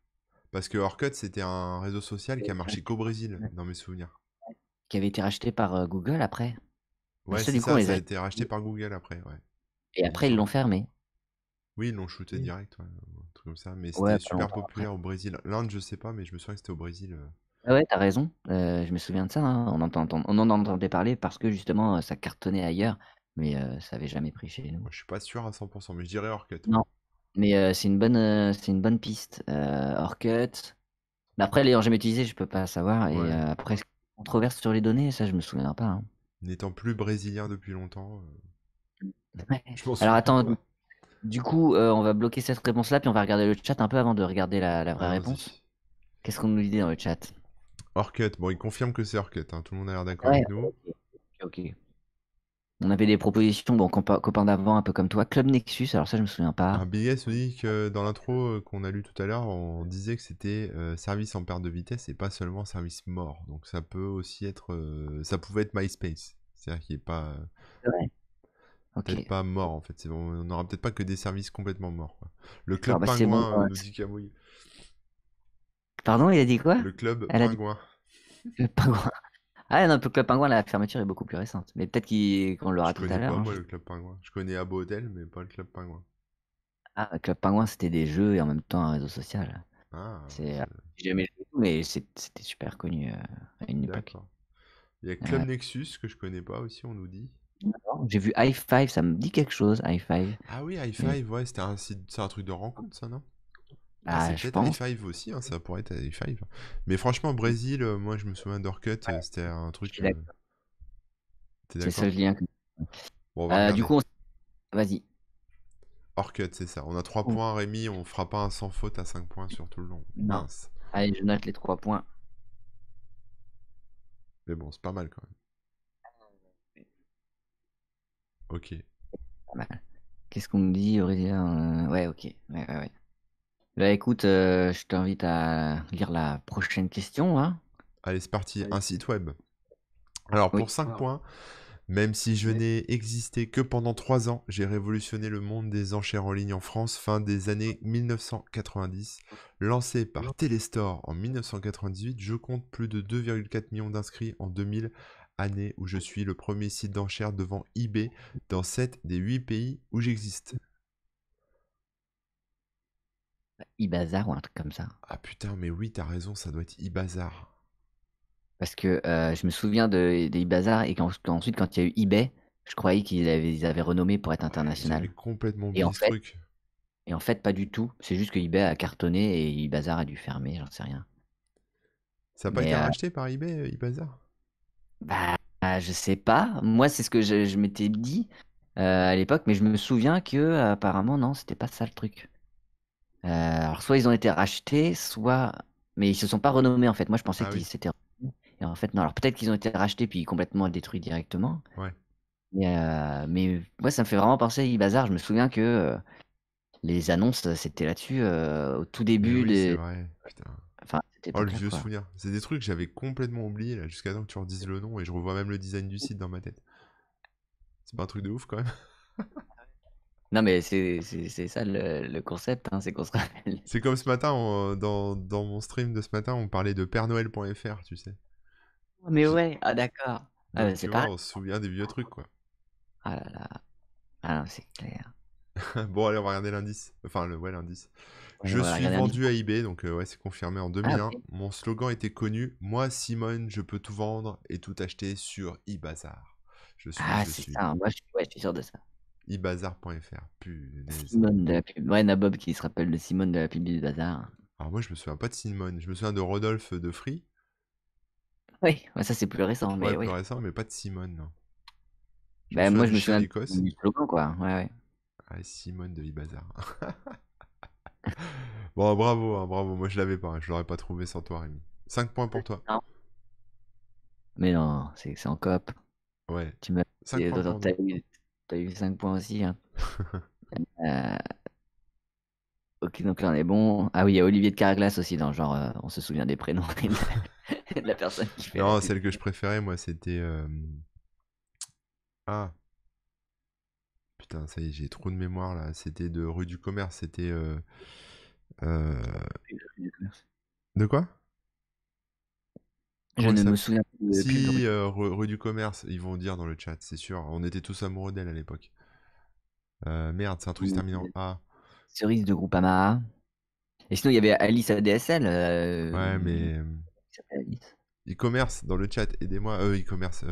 Parce que Orkut, c'était un réseau social qui a marché qu'au Brésil, dans mes souvenirs. qui avait été racheté par Google après. Ouais, Ça, c'est du coup, on ça, les ça a. a été racheté par Google après, ouais. Et Il me après, ils l'ont semble. fermé. Oui, ils l'ont shooté direct, ouais, un truc comme ça. Mais Ouais, c'était pas super longtemps après. populaire au Brésil. L'Inde, je sais pas, mais je me souviens que c'était au Brésil. Ah ouais, t'as raison. Je me souviens de ça, hein. On en entendait parler parce que justement, ça cartonnait ailleurs, mais ça avait jamais pris chez nous. Moi, je suis pas sûr à 100%, mais je dirais Orkut, ouais. Non, mais c'est une bonne piste. Orkut. Mais après, l'ayant jamais utilisé, je peux pas savoir. Et Ouais. après, controverse sur les données, ça, je me souviens pas, hein. N'étant plus brésilien depuis longtemps, Ouais. je m'en Alors souviens attends, pas. du coup, on va bloquer cette réponse-là, puis on va regarder le chat un peu avant de regarder la vraie réponse. Allons-y. Qu'est-ce qu'on nous dit dans le chat? Orkut, bon, il confirme que c'est Orkut, hein. Tout le monde a l'air d'accord Ouais, avec nous. ok. Ok. On avait des propositions, bon, copains d'avant, un peu comme toi. Club Nexus, alors ça, je me souviens pas. Alors, BS nous dit que dans l'intro qu'on a lu tout à l'heure, on disait que c'était service en perte de vitesse et pas seulement service mort. Donc ça peut aussi être, ça pouvait être MySpace. C'est-à-dire qu'il est pas, Ouais. Ok. peut-être pas mort en fait. On n'aura peut-être pas que des services complètement morts, quoi. Le D'accord, club bah c'est bon. pingouin nous dit Camouille. Pardon, il a dit quoi? Le club Elle a dit pingouin. le pingouin. Ah non, le Club Pingouin, la fermeture est beaucoup plus récente. Mais peut-être qu'on Je l'aura tout à connais l'heure, pas hein. moi le club pingouin. Je connais Abo Hotel, mais pas le club pingouin. Ah, le Club Pingouin, c'était des jeux et en même temps un réseau social. Ah, C'est, j'ai jamais joué, mais c'était super connu à une époque. d'accord. Il y a Club Euh, Nexus que je connais pas aussi, on nous dit. j'ai vu High Five, ça me dit quelque chose, High Five. Ah oui, High Mais Five, ouais, c'était un site, c'est un truc de rencontre, ça, non? Ah, c'est ah, je peut-être High pense. Five aussi, hein, ça pourrait être High Five. Mais franchement, Brésil, moi je me souviens d'Orkut, c'était un Je truc. suis d'accord. T'es C'est le seul d'accord? lien que... Bon, on va Du regarder. coup, vas-y. Orkut, c'est ça. On a 3 Oh, points, Rémi, on fera pas un sans faute à 5 points sur tout le long. non. Mince. Allez, je note les 3 points. Mais bon, c'est pas mal quand même. Ok. Pas mal. Qu'est-ce qu'on me dit, Aurélien? Ouais, ok. Ouais, ouais, ouais. Là, écoute, je t'invite à lire la prochaine question, hein. Allez, c'est parti. Un site web. Alors, Oui. pour 5 points, même si je n'ai existé que pendant 3 ans, j'ai révolutionné le monde des enchères en ligne en France fin des années 1990. Lancé par Telestore en 1998, je compte plus de 2,4 millions d'inscrits en 2000, année où je suis le premier site d'enchères devant eBay dans 7 des 8 pays où j'existe. eBazaar ou un truc comme ça. Ah putain, mais oui, t'as raison, ça doit être eBazaar. Parce que je me souviens des eBazaar et qu'ensuite, quand il y a eu eBay, je croyais ils avaient renommé pour être Ouais, j'avais international. complètement Et en oublié ce fait, truc. pas du tout. C'est juste que eBay a cartonné et eBazaar a dû fermer, j'en sais rien. Ça n'a pas Mais été racheté par eBay, eBazaar? bah, je sais pas. Moi, c'est ce que je m'étais dit à l'époque, mais je me souviens que apparemment non, c'était pas ça le truc. Alors soit ils ont été rachetés, soit mais ils se sont pas renommés en fait. Moi, je pensais Ah qu'ils oui, s'étaient renommés et en fait non. Alors peut-être qu'ils ont été rachetés puis complètement détruits directement. ouais. Mais moi, ça me fait vraiment penser à eBazaar. Je me souviens que les annonces, c'était là-dessus au tout Mais début oui, c'est des. vrai, putain. Enfin, à cette Oh, le époque-là, vieux quoi. souvenir. C'est des trucs que j'avais complètement oubliés, là, jusqu'à temps que tu redises le nom, et je revois même le design du site dans ma tête. C'est pas un truc de ouf, quand même? Non, mais c'est ça le concept, hein, c'est qu'on se rappelle. C'est comme ce matin, dans mon stream de ce matin, on parlait de pernoël.fr, tu sais. Ah, mais J'ai- ouais, ah d'accord. Ah, Donc, bah, tu c'est vois, pareil. on se souvient des vieux trucs, quoi. Ah là là. Ah non, c'est clair. Bon, allez, on va regarder l'indice. Enfin, ouais, l'indice. Ouais, Je on va suis regarder un petit vendu peu. à eBay, donc ouais, c'est confirmé en Ah, 2001. ok. Mon slogan était connu. Moi, Simone, je peux tout vendre et tout acheter sur eBazaar. Ah, Je c'est suis. ça, hein. Moi, ouais, je suis sûr de ça. eBazaar.fr. Punaise. Simone de la pub. Ouais, Nabob qui se rappelle de Simone de la pub du bazar. Alors, moi, je me souviens pas de Simone. Je me souviens de Rodolphe de Free. Oui, ouais, ça c'est plus récent, Ouais, mais plus oui. récent, mais pas de Simone, non. Je me Bah, souviens moi, je du me chien souviens d'Écosse. du slogan, quoi. Ouais, ouais. Ah, Simone de eBazaar. Bon, bravo, hein, bravo. Moi, je l'avais pas, hein. Je l'aurais pas trouvé sans toi, Rémi. 5 points pour toi. Non. Mais non, c'est en coop. Ouais. Tu m'as. 5 points pour nous. T'as eu 5 points aussi, hein. Euh, ok, donc là on est bon. Ah oui, il y a Olivier de Caraglas aussi dans le genre, on se souvient des prénoms et de la personne qui fait la Non, pub. celle que je préférais, moi, c'était. Ah, putain, ça y est, j'ai trop de mémoire là. C'était de rue du Commerce. C'était. euh, De quoi? Je Comment elle ne me s'appelle? souviens plus de pub. Si, rue du Commerce, ils vont dire dans le chat, c'est sûr. On était tous amoureux d'elle à l'époque. Merde, c'est un truc qui se termine en A. Cerise de Groupama. Et sinon, il y avait Alice ADSL. Ouais, mais. Qui s'appelle Alice. E-commerce dans le chat, aidez-moi. E-commerce.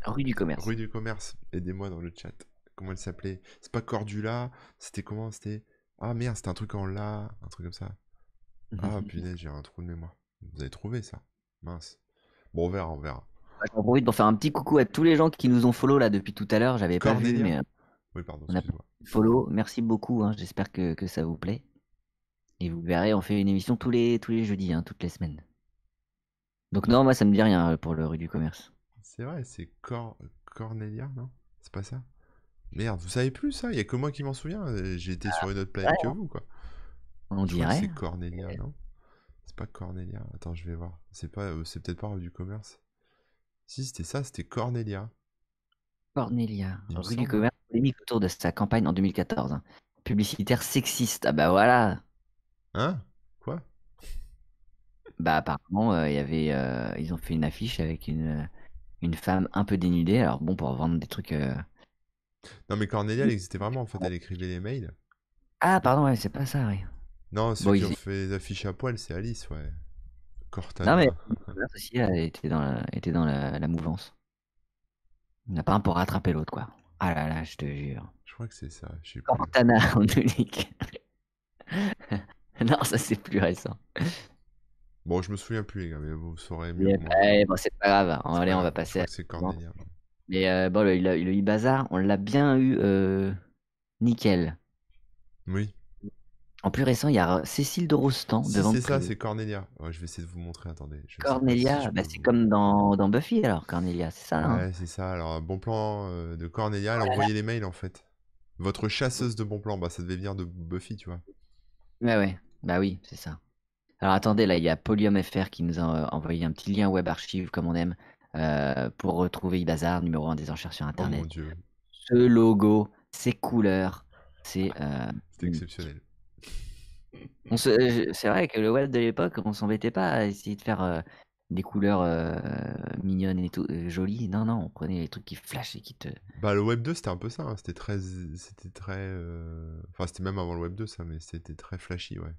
Rue du Commerce. Rue du Commerce, aidez-moi dans le chat. Comment elle s'appelait? C'est pas Cordula. C'était comment? C'était. Ah merde, c'était un truc en la. Un truc comme ça. Ah punaise, j'ai un trou de mémoire. Vous avez trouvé ça? Mince. Bon, on verra, on verra. J'en profite pour faire un petit coucou à tous les gens qui nous ont follow là depuis tout à l'heure. J'avais pas vu, Cornelia? mais Oui, pardon, on a excuse-moi. follow. Merci beaucoup, hein. J'espère que ça vous plaît. Et vous verrez, on fait une émission tous les jeudis, hein, toutes les semaines. Donc non, moi ça me dit rien pour le rue du Commerce. C'est vrai, c'est Cornelia, non? C'est pas ça? Merde, vous savez plus ça? Il y a que moi qui m'en souviens. J'ai été sur une autre Ouais, planète que vous, quoi. on Je crois que dirait. c'est Cornelia, non? C'est pas Cornelia. Attends, je vais voir. C'est pas, c'est peut-être pas rue du Commerce. Si, c'était ça, c'était Cornelia. Cornelia, Il me rue du semble, hein. Commerce, polémique autour de sa campagne en 2014, hein. Publicitaire sexiste. Ah bah voilà. Hein? Quoi? Bah apparemment, il y avait, ils ont fait une affiche avec une femme un peu dénudée. Alors bon, pour vendre des trucs. Non, mais Cornelia, elle existait vraiment, en fait. Elle écrivait les mails. Ah pardon, ouais, c'est pas ça, oui. Non, ceux Bon, qui ont fait les affiches à poil, c'est Alice, ouais. non mais Cortana. rue du Commerce aussi était dans la mouvance. Il n'y en a pas un pour rattraper l'autre, quoi. Ah là là, je te jure. Je crois que c'est ça, je sais plus. Cortana en unique. Non, ça c'est plus récent. Bon, je me souviens plus, les gars, mais vous saurez mieux Mais, que moi. bon, c'est pas grave. C'est Allez, pas on va grave, je passer crois à que c'est la suivante. Cornelia. Mais bon, le e-bazar, on l'a bien eu nickel. Oui. En plus récent, il y a Cécile de Rostan de Si, Vente c'est ça, Privée. c'est Cornelia. Ouais, je vais essayer de vous montrer, attendez. Je sais pas si Cornelia, je bah, peux c'est vous... comme dans Buffy alors, Cornelia, c'est ça, hein? Ouais, c'est ça. Alors, un bon plan de Cornelia, elle envoyait les mails, en fait. Votre chasseuse de bon plan, bah ça devait venir de Buffy, tu vois. Ouais, ouais, bah oui, c'est ça. Alors attendez, là, il y a Polium FR qui nous a envoyé un petit lien web archive, comme on aime, pour retrouver eBazaar, numéro 1 des enchères sur Oh mon Internet. dieu, Ce logo, ces couleurs, c'est c'était exceptionnel. c'est vrai que le web de l'époque, on s'embêtait pas à essayer de faire des couleurs mignonnes et tout, jolies. Non, non, on prenait les trucs qui flashent et qui te. Bah, le Web 2, c'était un peu ça, hein. Enfin, c'était même avant le Web 2, ça, mais c'était très flashy, ouais.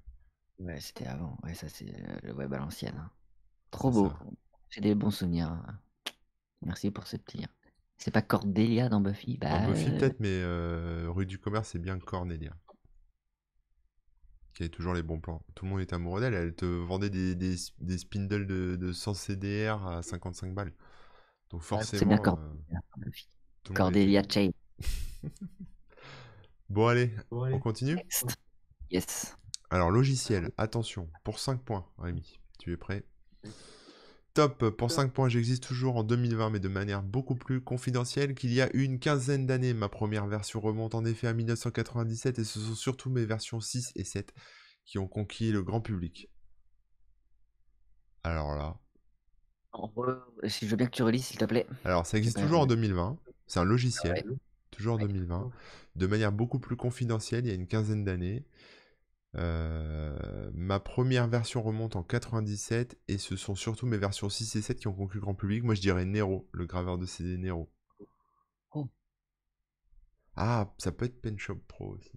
Ouais, c'était avant. Ouais, ça, c'est le web à l'ancienne, hein. Trop C'est beau. ça. J'ai des bons souvenirs, hein. Merci pour ce petit, hein. C'est pas Cordelia dans Buffy? Dans Bah, Buffy, peut-être, mais rue du Commerce, c'est bien Cornelia, qui avait toujours les bons plans. Tout le monde était amoureux d'elle. Elle te vendait des spindles de 100 CDR à 55 balles. Donc c'est bien forcément, Cordelia dans Buffy. tout le monde était Cordelia fan. Chain. Bon, allez, on continue? Next. Yes. Alors, logiciel, attention, pour 5 points, Rémi. Tu es prêt? Top, pour 5 points, j'existe toujours en 2020, mais de manière beaucoup plus confidentielle qu'il y a une quinzaine d'années. Ma première version remonte en effet à 1997, et ce sont surtout mes versions 6 et 7 qui ont conquis le grand public. Alors là... Si je veux bien que tu relises, s'il te plaît. Alors, ça J'ai existe pas- toujours en 2020, c'est un logiciel, Ouais. toujours en Ouais. 2020, de manière beaucoup plus confidentielle, il y a une quinzaine d'années. Ma première version remonte en 97 et ce sont surtout mes versions 6 et 7 qui ont conquis le grand public. Moi je dirais Nero, le graveur de CD Nero. Oh. Ah, ça peut être PenShop Pro aussi.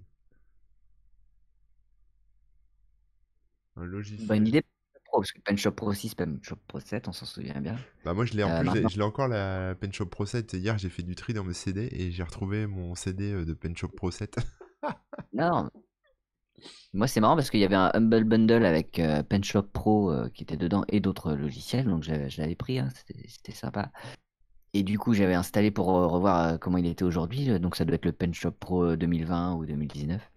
Un Bonne logiciel. idée Pro, parce que PenShop Pro 6, PenShop Pro 7, on s'en souvient bien. Bah moi je l'ai en plus, Maintenant, je l'ai encore la PenShop Pro 7. Hier j'ai fait du tri dans mes CD et j'ai retrouvé mon CD de PenShop Pro 7. non, moi c'est marrant parce qu'il y avait un Humble Bundle avec PenShop Pro qui était dedans et d'autres logiciels, donc je l'avais pris, hein, c'était sympa. Et du coup, j'avais installé pour revoir comment il était aujourd'hui, donc ça doit être le PenShop Pro 2020 ou 2019.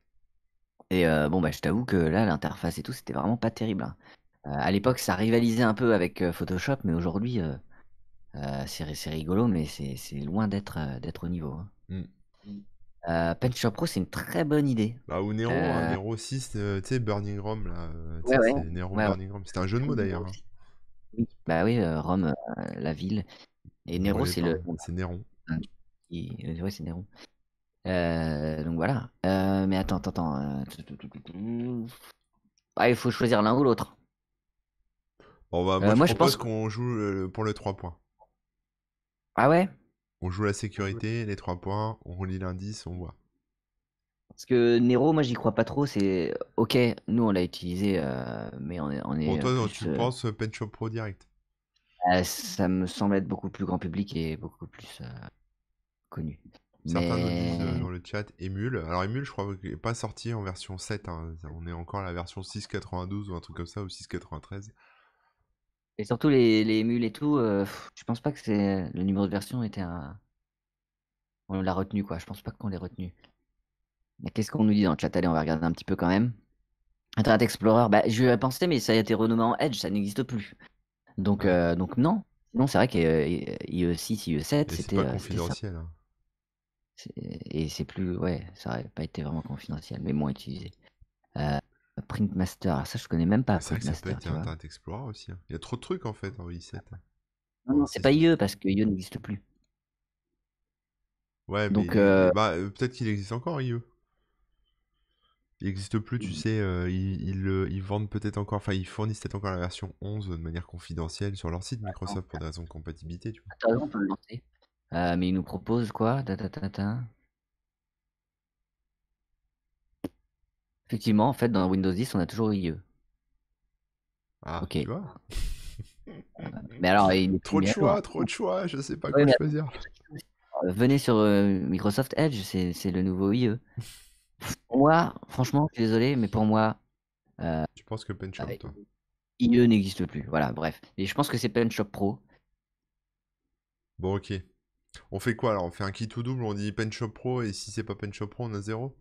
Et bon, bah, je t'avoue que là, l'interface et tout, c'était vraiment pas terrible, hein. À l'époque, ça rivalisait un peu avec Photoshop, mais aujourd'hui, c'est rigolo, mais c'est loin d'être au niveau, hein. Hmm. PenShop Pro, c'est une très bonne idée. Bah ou Nero, hein, Euh, Nero 6, tu sais Burning Rom là, tu ouais, sais ouais, c'est Nero ouais, ouais. Burning Rom. C'était un jeu de mots d'ailleurs, hein. Oui, bah oui, Rome, la ville. Et Nero, Brûlé c'est par... le. C'est Néron. Ouais, c'est Néron. Donc voilà. Mais attends. Ah, il faut choisir l'un ou l'autre. Bon bah moi je Moi, je propose pense. qu'on joue pour les 3 points. Ah ouais? On joue la sécurité, les 3 points, on relit l'indice, on voit. Parce que Nero, moi, j'y crois pas trop. C'est ok, nous, on l'a utilisé, mais on Bon est toi plus. tu penses Pen Shop Pro direct. Ça me semble être beaucoup plus grand public et beaucoup plus connu. Certains nous disent Mais dans le chat Emule. Alors Emule je crois qu'il n'est pas sorti en version 7, hein. On est encore à la version 6.92 ou un truc comme ça, ou 6.93. et surtout les émules et tout, je pense pas que c'est le numéro de version était un. On l'a retenu quoi. Je pense pas qu'on l'ait retenu. Mais qu'est-ce qu'on nous dit dans le chat? Allez, on va regarder un petit peu quand même. Internet Explorer, bah, je vais penser, mais ça a été renommé en Edge, ça n'existe plus. Ouais. Donc non. Non, c'est vrai que IE6, IE7, Et c'est pas c'était ça. confidentiel, hein. Et c'est plus, ouais, ça aurait pas été vraiment confidentiel, mais moins utilisé. Euh, Printmaster, alors ça je connais même pas C'est vrai que ça peut Printmaster, être tu vois. Internet Explorer aussi, hein. Il y a trop de trucs en fait en i7. Non, En non, c'est 6 pas aussi. IE parce que IE n'existe plus. Ouais mais Donc, bah, peut-être qu'il existe encore IE. Il n'existe plus, tu sais, ils vendent peut-être encore, enfin ils fournissent peut-être encore la version 11 de manière confidentielle sur leur site attends, Microsoft pour des raisons de compatibilité, tu vois. attends, on peut le lancer. Mais il nous propose quoi? Effectivement, en fait, dans Windows 10, on a toujours IE. Ah, Ok. tu vois. Mais alors, il est plus mis à jour. Trop de choix, je sais pas Ouais, quoi mais choisir. venez sur Microsoft Edge, c'est le nouveau IE. Pour moi, franchement, je suis désolé, mais pour moi, Tu penses que PenShop, euh, toi? IE n'existe plus. Voilà, bref. Et je pense que c'est PenShop Pro. Bon, ok. On fait quoi alors? On fait un kit ou double, on dit PenShop Pro et si c'est pas PenShop Pro, on a 0?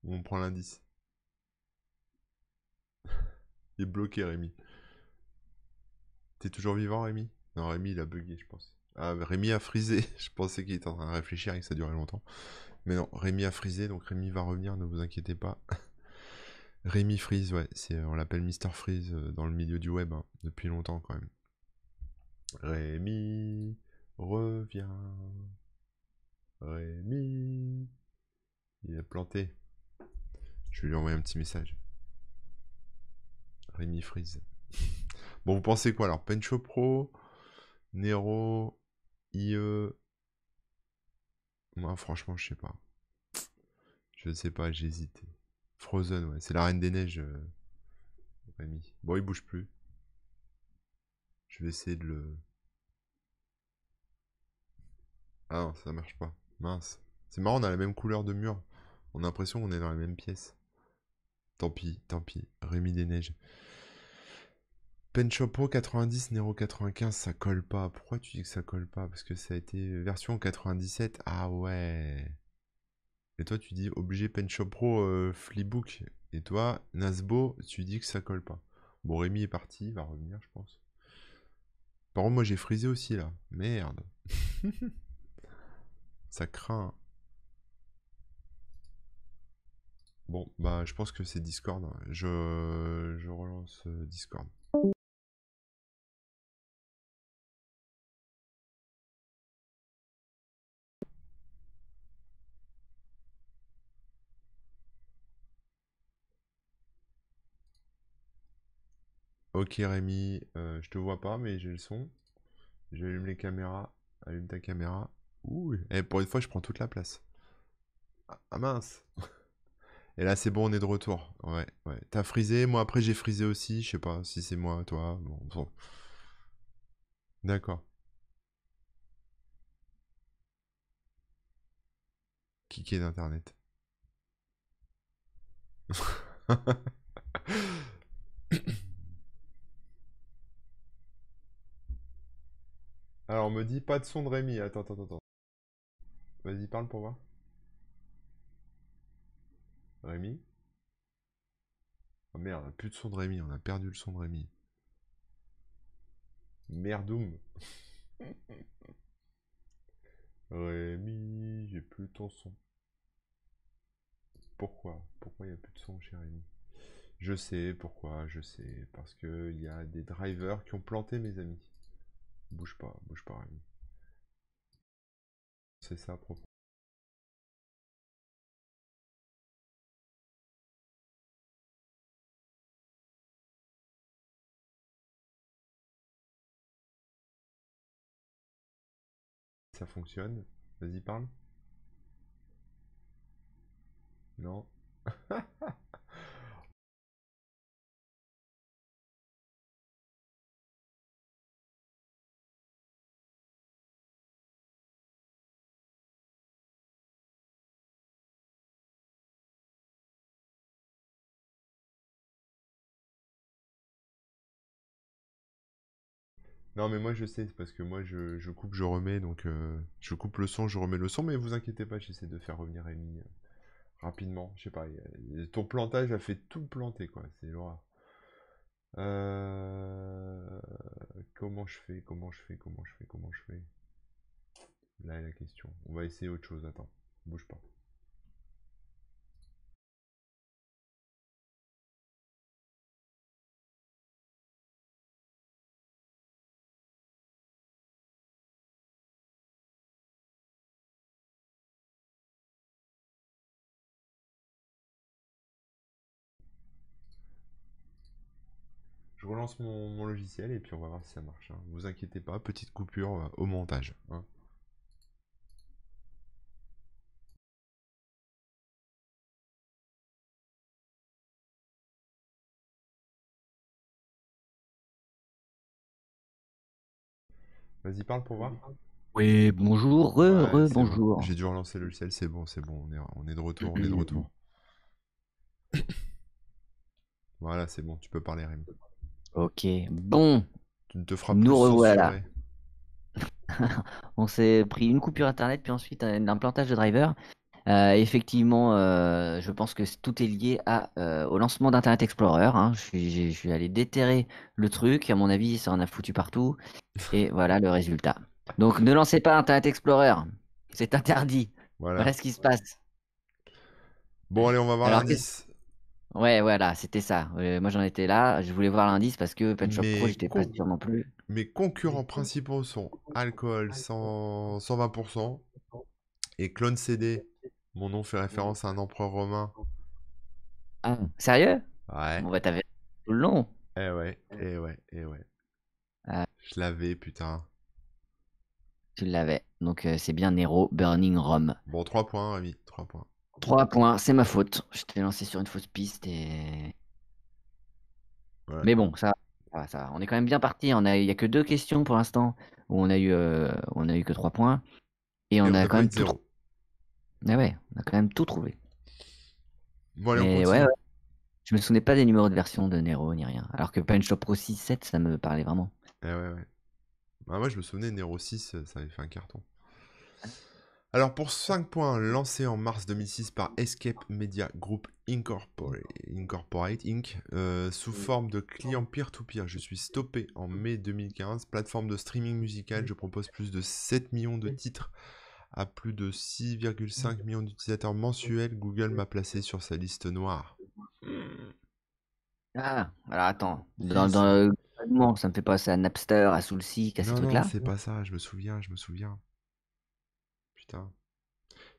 Ou on prend l'indice? Il est bloqué, Rémi. T'es toujours vivant, Rémi? Non, Rémi, il a bugué, je pense. Ah, Rémi a frisé. Je pensais qu'il était en train de réfléchir et que ça durait longtemps. Mais non, Rémi a frisé, donc Rémi va revenir, ne vous inquiétez pas. Rémi Freeze, ouais, on l'appelle Mister Freeze dans le milieu du web, hein, depuis longtemps quand même. Rémi, reviens. Rémi. Il est planté. Je vais lui envoyer un petit message. Rémi Freeze. Bon, vous pensez quoi alors? Pencho Pro, Nero, IE. Moi, franchement, je sais pas. Je ne sais pas, j'ai hésité. Frozen, ouais. C'est la Reine des Neiges, Rémi. Bon, il bouge plus. Je vais essayer de le... Ah non, ça marche pas. Mince. C'est marrant, on a la même couleur de mur. On a l'impression qu'on est dans la même pièce. Tant pis, tant pis. Rémi des Neiges. Pencho Pro 90, Nero 95, ça colle pas. Pourquoi tu dis que ça colle pas? Parce que ça a été version 97. Ah ouais. Et toi, tu dis obligé Pencho Pro Flipbook. Et toi, Nasbo, tu dis que ça colle pas. Bon, Rémi est parti, il va revenir, je pense. Par contre, moi j'ai frisé aussi là. Merde. Ça craint. Bon, bah je pense que c'est Discord. Je relance Discord. Ok Rémi, je te vois pas mais j'ai le son. J'allume les caméras. Allume ta caméra. Ouh. Et pour une fois je prends toute la place. Ah mince. Et là c'est bon, on est de retour. Ouais, ouais. T'as frisé, moi après j'ai frisé aussi. Je sais pas si c'est moi, toi. Bon. D'accord. Qui est d'internet. Alors on me dit pas de son de Rémi. Attends. Vas-y, parle pour voir. Rémi? Oh merde, on a plus de son de Rémi, on a perdu le son de Rémi. Merdoum. Rémi, j'ai plus ton son. Pourquoi? Pourquoi il n'y a plus de son chez Rémi? Je sais pourquoi, je sais. Parce que il y a des drivers qui ont planté mes amis. Bouge pas Rémi. C'est ça à propos. Ça fonctionne. Vas-y, parle. Non. Non, mais moi je sais, c'est parce que moi je coupe, je remets, donc je coupe le son, je remets le son, mais vous inquiétez pas, j'essaie de faire revenir Rémi rapidement. Je sais pas, ton plantage a fait tout planter, quoi, c'est l'horreur. Comment je fais? Là est la question. On va essayer autre chose, attends, bouge pas. Je relance mon logiciel et puis on va voir si ça marche, hein. Vous inquiétez pas, petite coupure au montage, hein. Vas-y, parle pour voir. Oui, bonjour, Ouais, c'est bon. bonjour. J'ai dû relancer le logiciel, c'est bon, on est de retour, on est de retour. Voilà, c'est bon, tu peux parler, Rémi. Ok, bon, Tu ne te feras plus nous revoilà. censurer. On s'est pris une coupure internet, puis ensuite un plantage de driver. Effectivement, je pense que tout est lié au lancement d'Internet Explorer, hein. Je suis allé déterrer le truc. À mon avis, ça en a foutu partout. Et voilà le résultat. Donc, ne lancez pas Internet Explorer. C'est interdit. Voilà. Voilà ce qui se passe. Bon, allez, on va voir Alors, l'indice. ouais, voilà, c'était ça. Moi, j'en étais là. Je voulais voir l'indice parce que PetShop Pro, Mes, j'étais pas con- sûr non plus. Mes concurrents principaux sont Alcool 120% et Clone CD. Mon nom fait référence à un empereur romain. Ah, sérieux? Ouais. Bon, bah, t'avais tout le long. Eh ouais. Euh, Je l'avais, putain. Tu l'avais. Donc c'est bien Nero, Burning Rome. Bon, 3 points, Rémi, 3 points. 3 points, c'est ma faute. Je t'ai lancé sur une fausse piste et. Ouais. Mais bon, ça. On est quand même bien parti. Il y a que 2 questions pour l'instant où on a eu que 3 points. Et Et on on a n'a quand pas eu même de tout trouvé. 0. Ah ouais, on a quand même tout trouvé. Bon, allez, on Mais ouais, continue. ouais. Je me souvenais pas des numéros de version de Nero ni rien. Alors que Punch Shop Pro 6-7, ça me parlait vraiment. Eh ouais, ouais. Ah, moi, je me souvenais, Nero 6, ça avait fait un carton. Alors, pour 5 points, lancé en mars 2006 par Escape Media Group Incorporate Inc., sous forme de client peer-to-peer, je suis stoppé en mai 2015. Plateforme de streaming musical, je propose plus de 7 millions de titres à plus de 6,5 millions d'utilisateurs mensuels. Google m'a placé sur sa liste noire. Ah, alors attends. Qui Dans ça? vaguement, ça me fait penser à Napster, à Soulseek, à ces Non, non, trucs-là. c'est pas ça, je me souviens, je me souviens. Putain.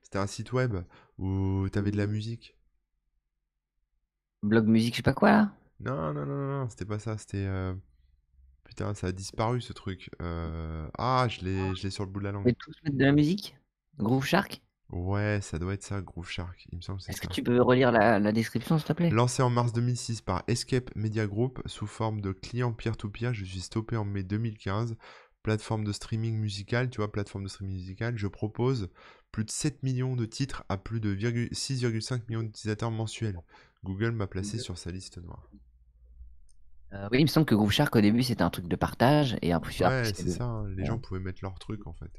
C'était un site web où t'avais de la musique. Blog musique, je sais pas quoi là. Non, non, non, non, non, c'était pas ça, c'était... Putain, ça a disparu ce truc. Ah, je l'ai sur le bout de la On langue. va tous mettre de la musique. Groove Shark. Ouais, ça doit être ça, Groove Shark. Il me semble que c'est Est-ce que ça. tu peux relire la description, s'il te plaît? Lancé en mars 2006 par Escape Media Group sous forme de client peer-to-peer, je suis stoppé en mai 2015. Plateforme de streaming musical, tu vois, plateforme de streaming musical, je propose plus de 7 millions de titres à plus de 6,5 millions d'utilisateurs mensuels. Google m'a placé sur sa liste noire. Oui, il me semble que Groove Shark au début c'était un truc de partage et après Ouais, c'est c'est ça, hein, les bon, gens pouvaient mettre leur truc en fait.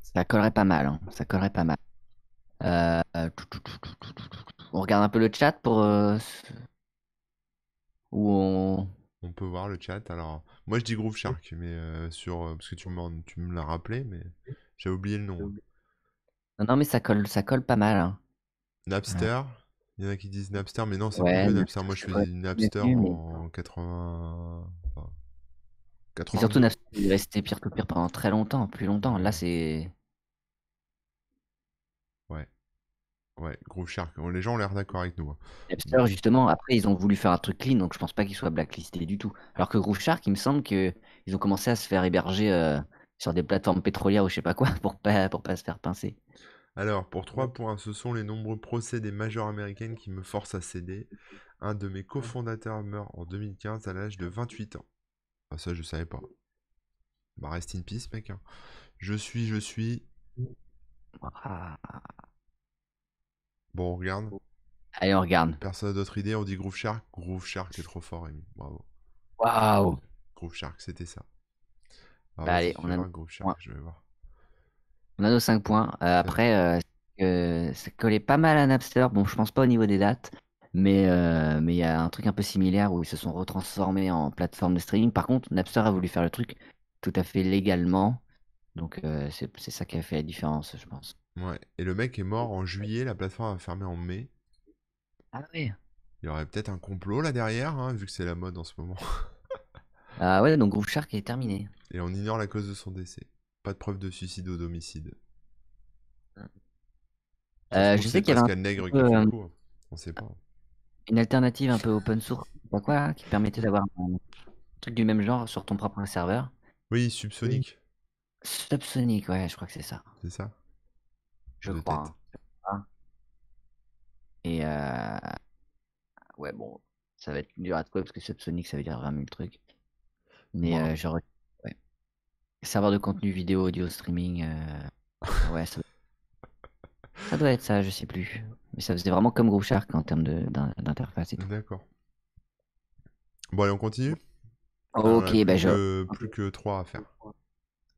ça collerait pas mal, hein. Ça collerait pas mal. On regarde un peu le chat pour où on. On peut voir le chat. Alors, moi je dis Groove Shark, mais parce que tu me l'as rappelé, mais j'ai oublié le nom, hein. Non, non, mais ça colle pas mal, hein. Euh, Napster. Il y en a qui disent Napster, mais non, c'est plus ouais, vieux Napster. Napster, Moi je ça faisais aurait du pu être Napster mieux, mais. en 80... enfin, Et surtout 82. Napster il est resté peer-to-peer pendant très longtemps, plus longtemps. Là Ouais, c'est. ouais, ouais, Groove Shark. Bon, les gens ont l'air d'accord avec nous, hein. Napster, justement, après, ils ont voulu faire un truc clean, donc je pense pas qu'ils soient blacklistés du tout. Alors que Groove Shark, il me semble que ils ont commencé à se faire héberger sur des plateformes pétrolières ou je sais pas quoi pour pas se faire pincer. Alors, pour 3 points, ce sont les nombreux procès des majors américaines qui me forcent à céder. Un de mes cofondateurs meurt en 2015 à l'âge de 28 ans. Ah, ça, je savais pas. Bah, rest in peace, mec, hein. Je suis. Ah. Bon, on regarde. Allez, on regarde. Personne n'a d'autre idée, on dit Groove Shark. Groove Shark, t'es trop fort, Amy. Bravo. Waouh! Groove Shark, c'était ça. Alors Bah, vas-y, allez, fais voir Groove Shark, je vais voir. on a nos 5 points. Ça- Après, ça collait pas mal à Napster. Bon, je pense pas au niveau des dates, mais il y a un truc un peu similaire où ils se sont retransformés en plateforme de streaming. Par contre, Napster a voulu faire le truc tout à fait légalement. Donc, c'est ça qui a fait la différence, je pense. Ouais. Et le mec est mort en juillet, la plateforme a fermé en mai. Ah oui. Il y aurait peut-être un complot là derrière, hein, vu que c'est la mode en ce moment. Ah ouais, donc Groove Shark est terminé. Et on ignore la cause de son décès. Pas de preuve de suicide ou d'homicide. Ça se trouve, Je c'est sais qu'il y avait Pascal Nègre qui a fait le euh, coup, hein. On sait pas. une alternative un peu open source, je sais pas quoi, là, qui permettait d'avoir un truc du même genre sur ton propre serveur. Oui, Subsonic, Subsonic, ouais, je crois que c'est ça. c'est ça? Je De crois, tête. hein. Et ouais, bon, ça va être dur à trouver parce que Subsonic, ça veut dire 20 000 trucs. Mais Bon, ouais. Serveur de contenu vidéo, audio, streaming, ouais, ça doit être ça, je sais plus. Mais ça faisait vraiment comme Groove Shark en termes d'interface et tout. d'accord. Bon, allez, on continue? Ah, on Ok, a bah plus que 3 à faire.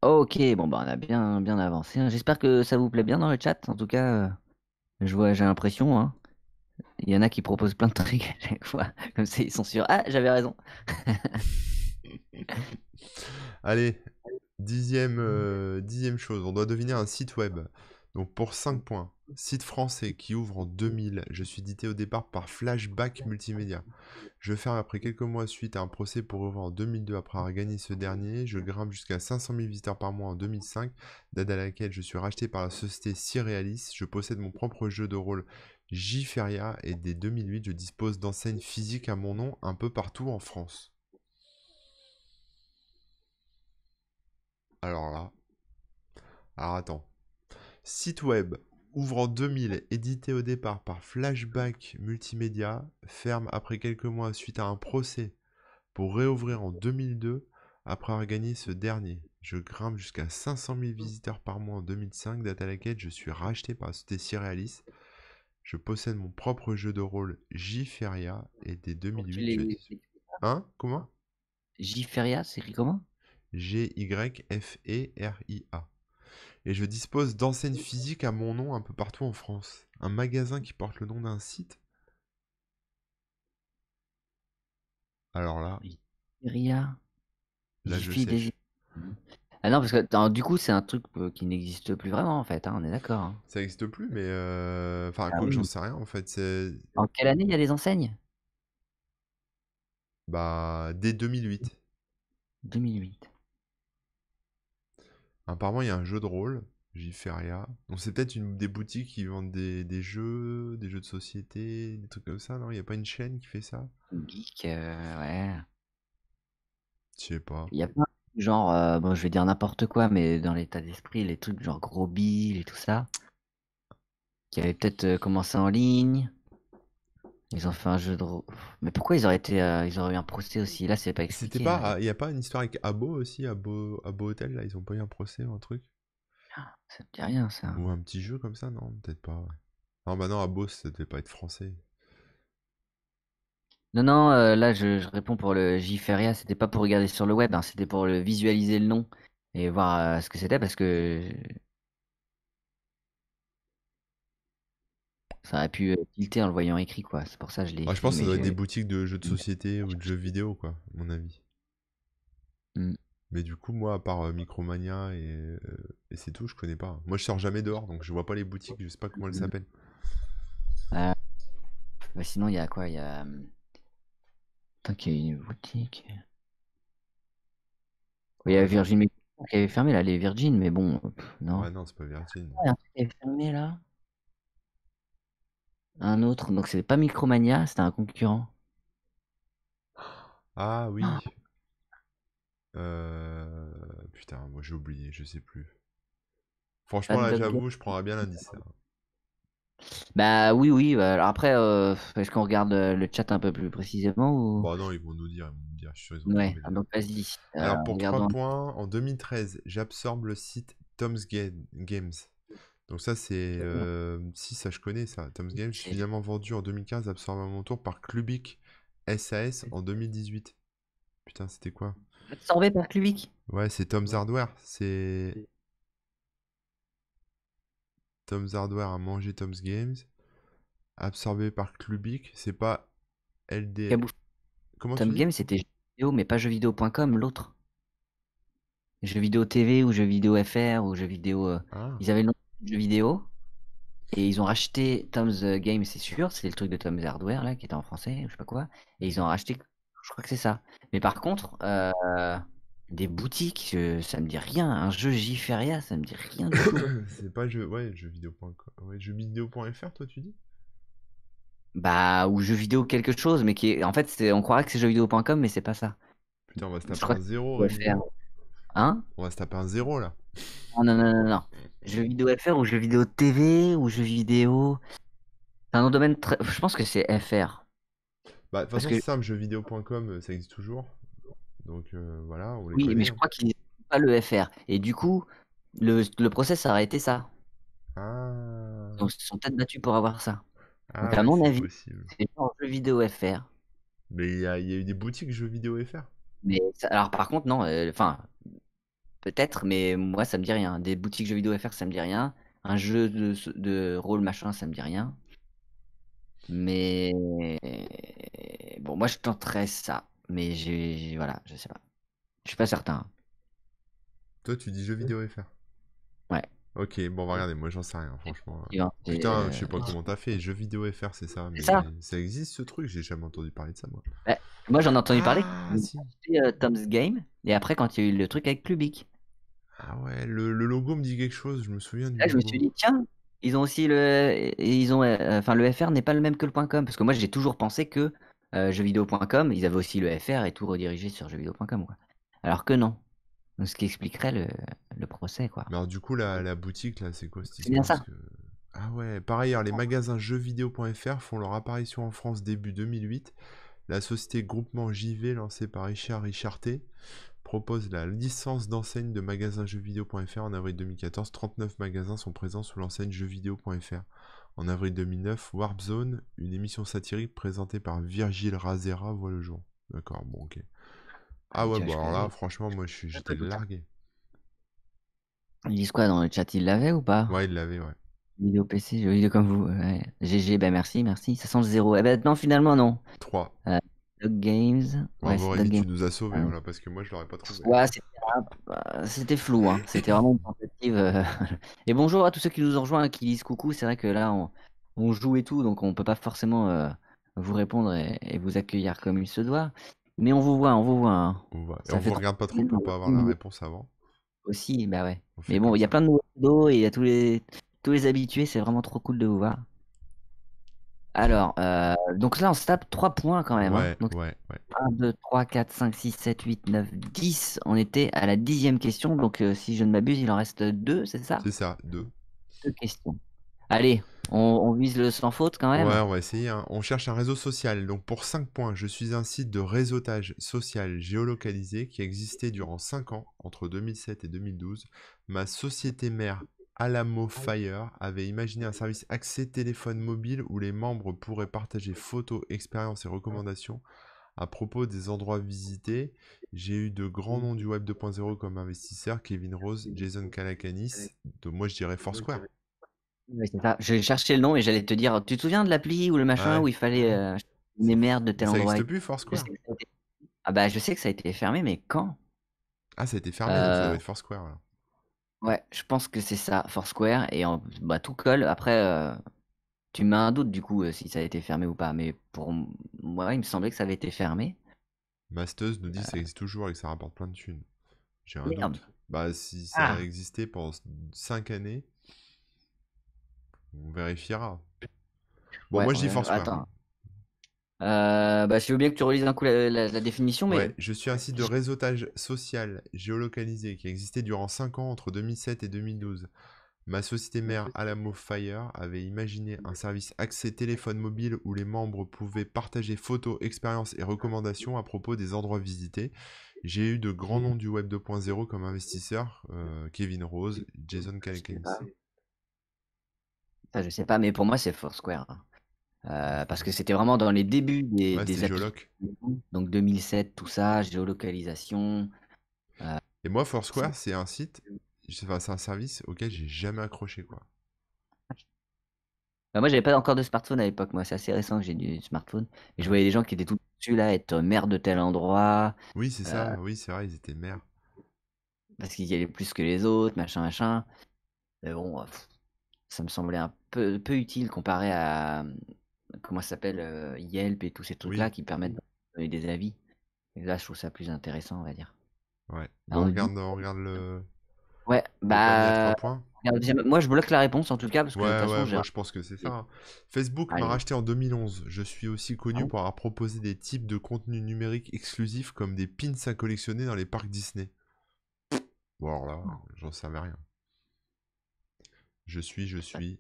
Ok, bon bah on a bien avancé, hein. J'espère que ça vous plaît bien dans le chat. En tout cas, j'ai l'impression, hein. Il y en a qui proposent plein de trucs à chaque fois. Comme ça, ils sont sûrs. Ah, j'avais raison. Allez, dixième chose, on doit deviner un site web. Donc pour 5 points, site français qui ouvre en 2000. Je suis édité au départ par Flashback Multimédia. Je ferme après quelques mois suite à un procès pour ouvrir en 2002 après avoir gagné ce dernier. Je grimpe jusqu'à 500 000 visiteurs par mois en 2005, date à laquelle je suis racheté par la société Cyrealis. Je possède mon propre jeu de rôle Jiferia et dès 2008, je dispose d'enseignes physiques à mon nom un peu partout en France. Alors là. Alors attends. Site web. Ouvre en 2000, édité au départ par Flashback Multimédia, ferme après quelques mois suite à un procès pour réouvrir en 2002 après avoir gagné ce dernier. Je grimpe jusqu'à 500 000 visiteurs par mois en 2005, date à laquelle je suis racheté par la société Cyrealis. Je possède mon propre jeu de rôle J-Feria et dès Tu 2008 je... les Hein? Comment? J-Feria, c'est écrit comment? G-Y-F-E-R-I-A. Et je dispose d'enseignes physiques à mon nom un peu partout en France. Un magasin qui porte le nom d'un site. Alors là, J-Feria. là je J-Fi des... sèche. Ah non, parce que du coup, c'est un truc qui n'existe plus vraiment, en fait, hein, on est d'accord. Hein. Ça n'existe plus, mais enfin, Ah quoi que j'en oui. sais rien en fait. C'est En quelle année il y a les enseignes? bah dès 2008. 2008. Apparemment, il y a un jeu de rôle, J-Feria. Donc c'est peut-être une des boutiques qui vendent des jeux, des jeux de société, des trucs comme ça, non? Il n'y a pas une chaîne qui fait ça? Geek, ouais. Je sais pas. Il y a plein de genre, bon, je vais dire n'importe quoi, mais dans l'état d'esprit, les trucs genre Gros Bill et tout ça, qui avaient peut-être commencé en ligne. Ils ont fait un jeu de rôle. Mais pourquoi ils auraient eu un procès aussi? Là, c'est pas C'était expliqué. pas, il n'y a pas une histoire avec Abo aussi, Abo Hotel, là, ils ont pas eu un procès ou un truc? Ça me dit rien, ça. Ou un petit jeu comme ça, non? Peut-être pas, ouais. Non, bah non, Abo, ça devait pas être français. Non, non, là, je réponds pour le J-Feria. C'était pas pour regarder sur le web, hein, c'était pour visualiser le nom et voir ce que c'était parce que ça aurait pu tilter en le voyant écrit, quoi. C'est pour ça que je l'ai Ah, je écrit, pense que ça mais doit être des je. boutiques de jeux de société ou de jeux vidéo, quoi, à mon avis. Hmm. Mais du coup, moi, à part Micromania et c'est tout, je connais pas. Moi, je sors jamais dehors, donc je vois pas les boutiques, je sais pas comment elles s'appellent. Euh, bah, sinon, il y a quoi? Il y a. Tant qu'il y a une boutique. Il y a Ouais, Virgin Media qui avait fermé, là, les Virgin, mais bon, non. ouais, non, c'est pas Virgin. Il y a un truc qui avait fermé, là. Un autre, donc c'est pas Micromania, c'était un concurrent. Ah Ah, oui. Putain, moi j'ai oublié, je sais plus. Franchement, Bad là, Dog Game. j'avoue, je prendrais bien l'indice, là. Bah oui, oui. Alors après, est-ce qu'on regarde le chat un peu plus précisément ou... Bah non, ils vont nous dire, je suis sûr, ils ont Ouais, trouvé ah, déjà. donc vas-y. Alors, pour 3 Regardons. points, en 2013, j'absorbe le site Games. Donc ça, c'est... si, ça, je connais, ça. Tom's Games, C'est finalement vendu en 2015, absorbé à mon tour par Clubic SAS en 2018. Putain, c'était quoi? absorbé par Clubic. Ouais, c'est Tom's Hardware. C'est... Tom's Hardware a mangé Tom's Games. Absorbé par Clubic. C'est pas LD... Kabouf. Comment tu Tom dis? Game, c'était jeux vidéo, mais pas jeuxvideo.com, l'autre. Jeux vidéo TV ou jeux vidéo FR ou jeux vidéo. Ah. Ils avaient le nom de jeux vidéo et ils ont racheté Tom's Game, c'est sûr. C'est le truc de Tom's Hardware, là, qui était en français, ou je sais pas quoi. Et ils ont racheté, je crois que c'est ça. Mais par contre, des boutiques, ça me dit rien. Un jeu J-Feria, ça me dit rien du tout. C'est pas jeu... Ouais, jeuxvideo.com. Ouais, jeuxvideo.fr, toi, tu dis? Bah, ou jeux vidéo quelque chose, mais qui est. En fait, on croirait que c'est jeuxvideo.com, mais c'est pas ça. Putain, on va se Je taper crois un que zéro, c'est Rémi. jeux vidéo FR. Hein? On va se taper un zéro, là. Non, non, non, non, non. Jeux vidéo FR ou jeux vidéo TV ou jeux vidéo. C'est un autre domaine très. Je pense que c'est FR. Bah, de toute Parce façon, que c'est simple, jeuxvideo.com, ça existe toujours. Donc, voilà, on les oui, mais connaît, je hein. crois qu'ils n'ont pas le FR. Et du coup, le process ça aurait été ça. Ah. Donc, ils se sont peut-être battus pour avoir ça. Ah Donc, à ouais, mon c'est avis, possible. c'est genre jeux vidéo FR. Mais il y a eu des boutiques jeux vidéo FR. Mais alors, par contre, non. Enfin, peut-être, mais moi, ça me dit rien. Des boutiques jeux vidéo FR, ça me dit rien. Un jeu de rôle machin, ça me dit rien. Mais bon, moi, je tenterais ça. Mais voilà, je sais pas. Je suis pas certain. Toi, tu dis jeux vidéo FR. Ouais. Ok, bon, on va regarder. Moi, j'en sais rien, franchement. C'est Putain, je sais pas comment t'as fait. Jeux vidéo FR, c'est ça. c'est Mais ça. ça existe ce truc. J'ai jamais entendu parler de ça, moi. Ouais. Moi, j'en ai entendu parler. Ah, Ils ont si. acheté, Tom's Game. Et après, quand il y a eu le truc avec Clubic. Ah ouais, le logo me dit quelque chose. Je me souviens du Là, je me logo. suis dit, tiens, ils ont aussi ils ont, enfin, le FR n'est pas le même que le .com. Parce que moi, j'ai toujours pensé que jeuxvideo.com, ils avaient aussi le FR et tout redirigé sur jeuxvideo.com, quoi. Alors que non. Donc, ce qui expliquerait le procès, quoi. Mais alors du coup, la boutique, là, c'est quoi cette C'est bien histoire? Parce ça. que... Ah ouais, par ailleurs, les magasins jeuxvideo.fr font leur apparition en France début 2008. La société Groupement JV, lancée par Richard Richarté, propose la licence d'enseigne de magasins jeuxvideo.fr en avril 2014. 39 magasins sont présents sous l'enseigne jeuxvideo.fr. En avril 2009, Warp Zone, une émission satirique présentée par Virgile Razera, voit le jour. D'accord, bon, ok. Ah ouais, Tu vois, bon je alors là, connais franchement, moi un j'étais peu tout ça. largué. Ils disent quoi dans le chat? Ils l'avaient ou pas? Ouais, il l'avait, ouais. Vidéo PC, jeux vidéo comme vous. Ouais. GG, bah merci, merci. Ça sent le zéro. Eh ben non, finalement, non. 3. Euh, Dog Games. Ouais, Bravo c'est Dog Rémi, Games. tu nous as sauvés, Euh, voilà, parce que moi je l'aurais pas trouvé. Ouais, c'était flou, hein. C'était vraiment une tentative. Et bonjour à tous ceux qui nous ont rejoints, qui disent coucou. C'est vrai que là, on joue et tout, donc on peut pas forcément vous répondre et vous accueillir comme il se doit. Mais on vous voit, on vous voit, hein. Et on Ça fait vous trop regarde pas trop plaisir pour pas avoir la de- réponse avant. aussi, bah ouais. On fait Mais bon, comme il y a ça. plein de nouveaux pseudos et il y a tous les habitués. C'est vraiment trop cool de vous voir. Alors, donc là, on se tape 3 points quand même, hein. Ouais, Donc, ouais, ouais. 1, 2, 3, 4, 5, 6, 7, 8, 9, 10. On était à la 10e question. Donc, si je ne m'abuse, il en reste 2, c'est ça? C'est ça, 2. 2 questions. Allez, on vise le sans faute quand Ouais, même. on va essayer, hein. On cherche un réseau social. Donc pour 5 points, je suis un site de réseautage social géolocalisé qui a existé durant 5 ans, entre 2007 et 2012. Ma société mère Alamo Fire avait imaginé un service accès téléphone mobile où les membres pourraient partager photos, expériences et recommandations à propos des endroits visités. J'ai eu de grands noms du Web 2.0 comme investisseurs, Kevin Rose, Jason Calacanis. Donc moi je dirais Foursquare. Oui, c'est ça. Je cherchais le nom et j'allais te dire, tu te souviens de l'appli ou le machin Ouais. où il fallait une merde de tel Ça endroit? existe plus Je sais Foursquare? que ça a été... Ah bah je sais que ça a été fermé, mais quand? Ah, ça a été fermé, donc ça doit Euh, être Foursquare, là. ouais, je pense que c'est ça, Foursquare, et bah, tout colle. Après, tu mets un doute du coup si ça a été fermé ou pas, mais pour moi, il me semblait que ça avait été fermé. Masteuse nous dit que ça existe toujours et que ça rapporte plein de thunes. J'ai un Merde. doute. Bah, si ça a Ah, existé pendant 5 années, on vérifiera. Bon, ouais, moi je dis Foursquare. attends. Bah, si je veux bien que tu relises un coup la définition, mais Ouais, je suis un site de réseautage social géolocalisé qui a existé durant 5 ans entre 2007 et 2012. Ma société mère Alamo Fire avait imaginé un service accès téléphone mobile où les membres pouvaient partager photos, expériences et recommandations à propos des endroits visités. J'ai eu de grands noms du Web 2.0 comme investisseurs, Kevin Rose, Jason je sais Calacanis. pas. Ça, je sais pas, mais pour moi, c'est Foursquare, hein. Parce que c'était vraiment dans les débuts Ouais, c'était des applications, Geoloc. donc 2007, tout ça, géolocalisation. euh, Et moi, c'est- Foursquare, c'est un site, enfin, c'est un service auquel j'ai jamais accroché, quoi. Bah, moi, j'avais pas encore de smartphone à l'époque. Moi, c'est assez récent que j'ai du smartphone. Et je Ouais. voyais des gens qui étaient tout dessus là, être maire de tel endroit, Oui, c'est euh, ça, oui, c'est vrai, ils étaient mères. parce qu'ils y allaient plus que les autres, machin, machin. Mais bon, ça me semblait un peu utile comparé à, comment ça s'appelle, Yelp et tous ces Oui, trucs-là qui permettent de donner des avis. Et là, je trouve ça plus intéressant, on va dire. ouais. Alors, Bon, on est bon. on regarde Ouais, le panier à bah, 3 points. regarde, moi, je bloque la réponse en tout cas, parce que de toute Ouais, façon, ouais, j'ai. moi je pense que c'est ça, hein. Facebook m'a Allez. racheté en 2011. Je suis aussi Ah connu bon. pour avoir proposé des types de contenus numériques exclusifs comme des pins à collectionner dans les parcs Disney. Bon, alors là, j'en savais rien. Je suis.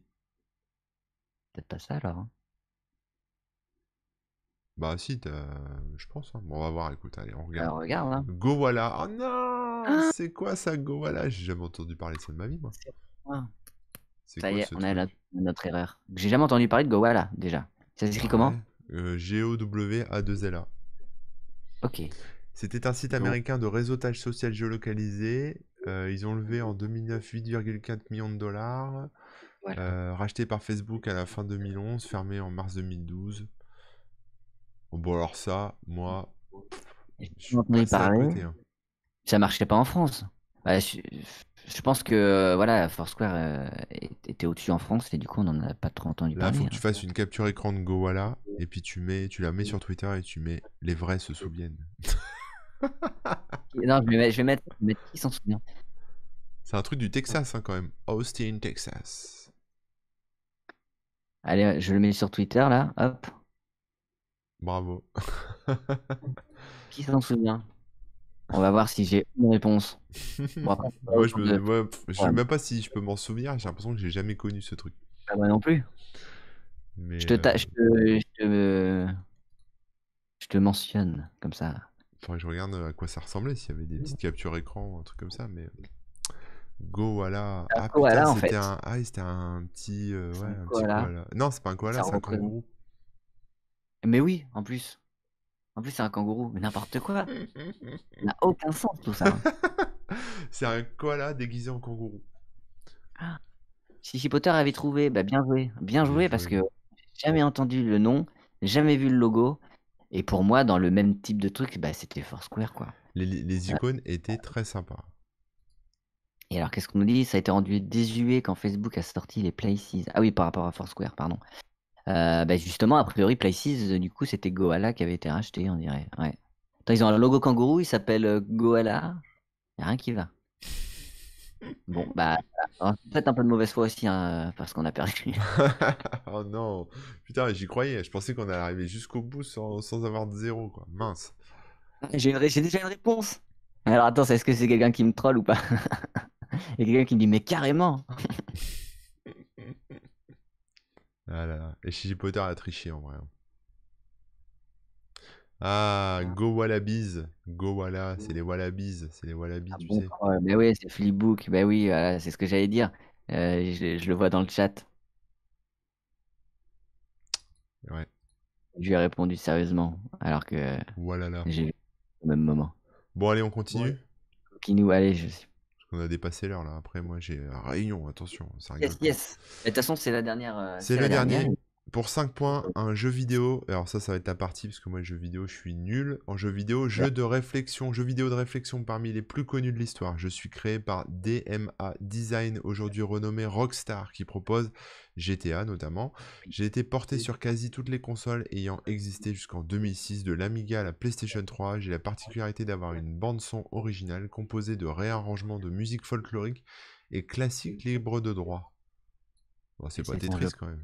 Peut-être pas ça alors, hein. Bah si, je pense, hein. Bon, on va voir, écoute, allez, on regarde. Alors, regarde, hein. Gowalla. Oh non! Ah, C'est quoi ça, Gowalla? J'ai jamais entendu parler de ça de ma vie, moi. c'est moi. C'est Ça y quoi est, ce on a truc? notre erreur. J'ai jamais entendu parler de Gowalla déjà. Ça s'écrit Ouais. comment? Gowala. Ok. C'était un site Go. américain de réseautage social géolocalisé. Ils ont levé en 2009 8,4 millions de dollars. Voilà. Racheté par Facebook à la fin 2011, fermé en mars 2012. Bon, alors ça, moi, J'ai je jamais suis entendu passé à parler. côté, hein. Ça marchait pas en France. Ouais, je pense que voilà, Foursquare était au-dessus en France et du coup on n'en a pas trop entendu Là, il faut parler, que tu hein. fasses une capture écran de Gowalla et puis tu la mets sur Twitter et tu mets les vrais se souviennent. Non, je vais mettre qui s'en souvient. C'est un truc du Texas, hein, quand même. Austin, Texas. Allez, je le mets sur Twitter là. Hop. Bravo. Qui s'en souvient? On va voir si j'ai une réponse. Bon, après, c'est pas Moi, autant de. je sais Ouais, même pas si je peux m'en souvenir. J'ai l'impression que j'ai jamais connu ce truc. pas moi non plus. Je Mais te, ta- je te mentionne comme ça. faudrait que je regarde à quoi ça ressemblait, s'il y avait des petites captures écran, un truc comme ça. Mais Goala. Un Ah putain, koala, en fait. c'était un petit, C'est ouais, un un petit koala. koala. Non, c'est pas un koala, Ça c'est un représente. kangourou. Mais oui, en plus. En plus, c'est un kangourou. Mais n'importe quoi. Ça n'a aucun sens, tout ça, hein. C'est un koala déguisé en kangourou. Ah, si Chipotter Potter avait trouvé, bah bien joué. Bien Bien joué parce joué. que j'ai jamais entendu le nom, jamais vu le logo. Et pour moi, dans le même type de truc, bah, c'était Foursquare, quoi. Les Euh, icônes étaient très sympas. Et alors, qu'est-ce qu'on nous dit? Ça a été rendu désuet quand Facebook a sorti les Places. Ah oui, par rapport à Foursquare, pardon. Bah justement, a priori, Places, du coup, c'était Goala qui avait été racheté, on dirait. Ouais. Attends, ils ont un logo kangourou, il s'appelle Goala. Y a rien qui va. Bon, bah, voilà. Peut-être un peu de mauvaise foi aussi, hein, parce qu'on a perdu. Oh non, putain, j'y croyais. Je pensais qu'on allait arriver jusqu'au bout sans avoir de zéro, quoi. Mince. J'ai déjà une réponse. Alors attends, est-ce que c'est quelqu'un qui me troll ou pas? Il y a quelqu'un qui me dit, mais carrément. Ah là là. Et Chichi Potter a triché en vrai. Ah, Go Wallabies. Go Walla, c'est les Wallabies. C'est les Wallabies, Ah tu bon, sais. ouais, bah oui, c'est Flipbook. Bah oui, voilà, c'est ce que j'allais dire. Je le vois dans le chat. Ouais. Je lui ai répondu sérieusement, alors que Voilà là. j'ai vu au même moment. Bon, allez, on continue. Kinou, allez, Parce qu'on a dépassé l'heure là. Après, moi, j'ai réunion. Attention, ça rigole Yes, pas. yes. Mais de toute façon, c'est la dernière. C'est C'est le la dernière. dernier. Pour 5 points, un jeu vidéo. Alors ça va être ta partie, parce que moi, jeu vidéo, je suis nul. En jeu vidéo, jeu de réflexion. Jeu vidéo de réflexion parmi les plus connus de l'histoire. Je suis créé par DMA Design, aujourd'hui renommé Rockstar, qui propose GTA notamment. J'ai été porté sur quasi toutes les consoles ayant existé jusqu'en 2006, de l'Amiga à la PlayStation 3. J'ai la particularité d'avoir une bande-son originale composée de réarrangements de musique folklorique et classique libre de droit. Bon, c'est pas C'est son jeu. Tetris quand même.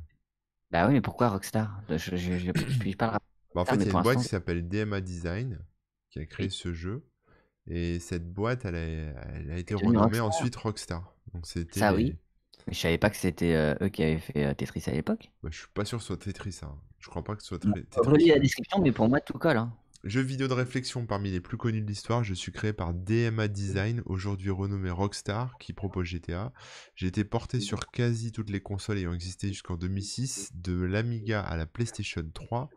Bah oui, mais pourquoi Rockstar? Je pas le Bah, en Rockstar, fait, il mais y a pour une boîte l'instant, qui s'appelle DMA Design qui a créé oui, ce jeu. Et cette boîte, elle a été c'est devenu renommée Rockstar. ensuite Rockstar. Donc c'était Ça oui, les... mais je savais pas que c'était eux qui avaient fait Tetris à l'époque. Bah, je suis pas sûr que ce soit Tetris, hein. Je crois pas que ce soit Bon, Tetris. relis la description, mais pour moi, tout colle, hein. Jeu vidéo de réflexion parmi les plus connus de l'histoire, je suis créé par DMA Design, aujourd'hui renommé Rockstar, qui propose GTA. J'ai été porté sur quasi toutes les consoles ayant existé jusqu'en 2006, de l'Amiga à la PlayStation 3.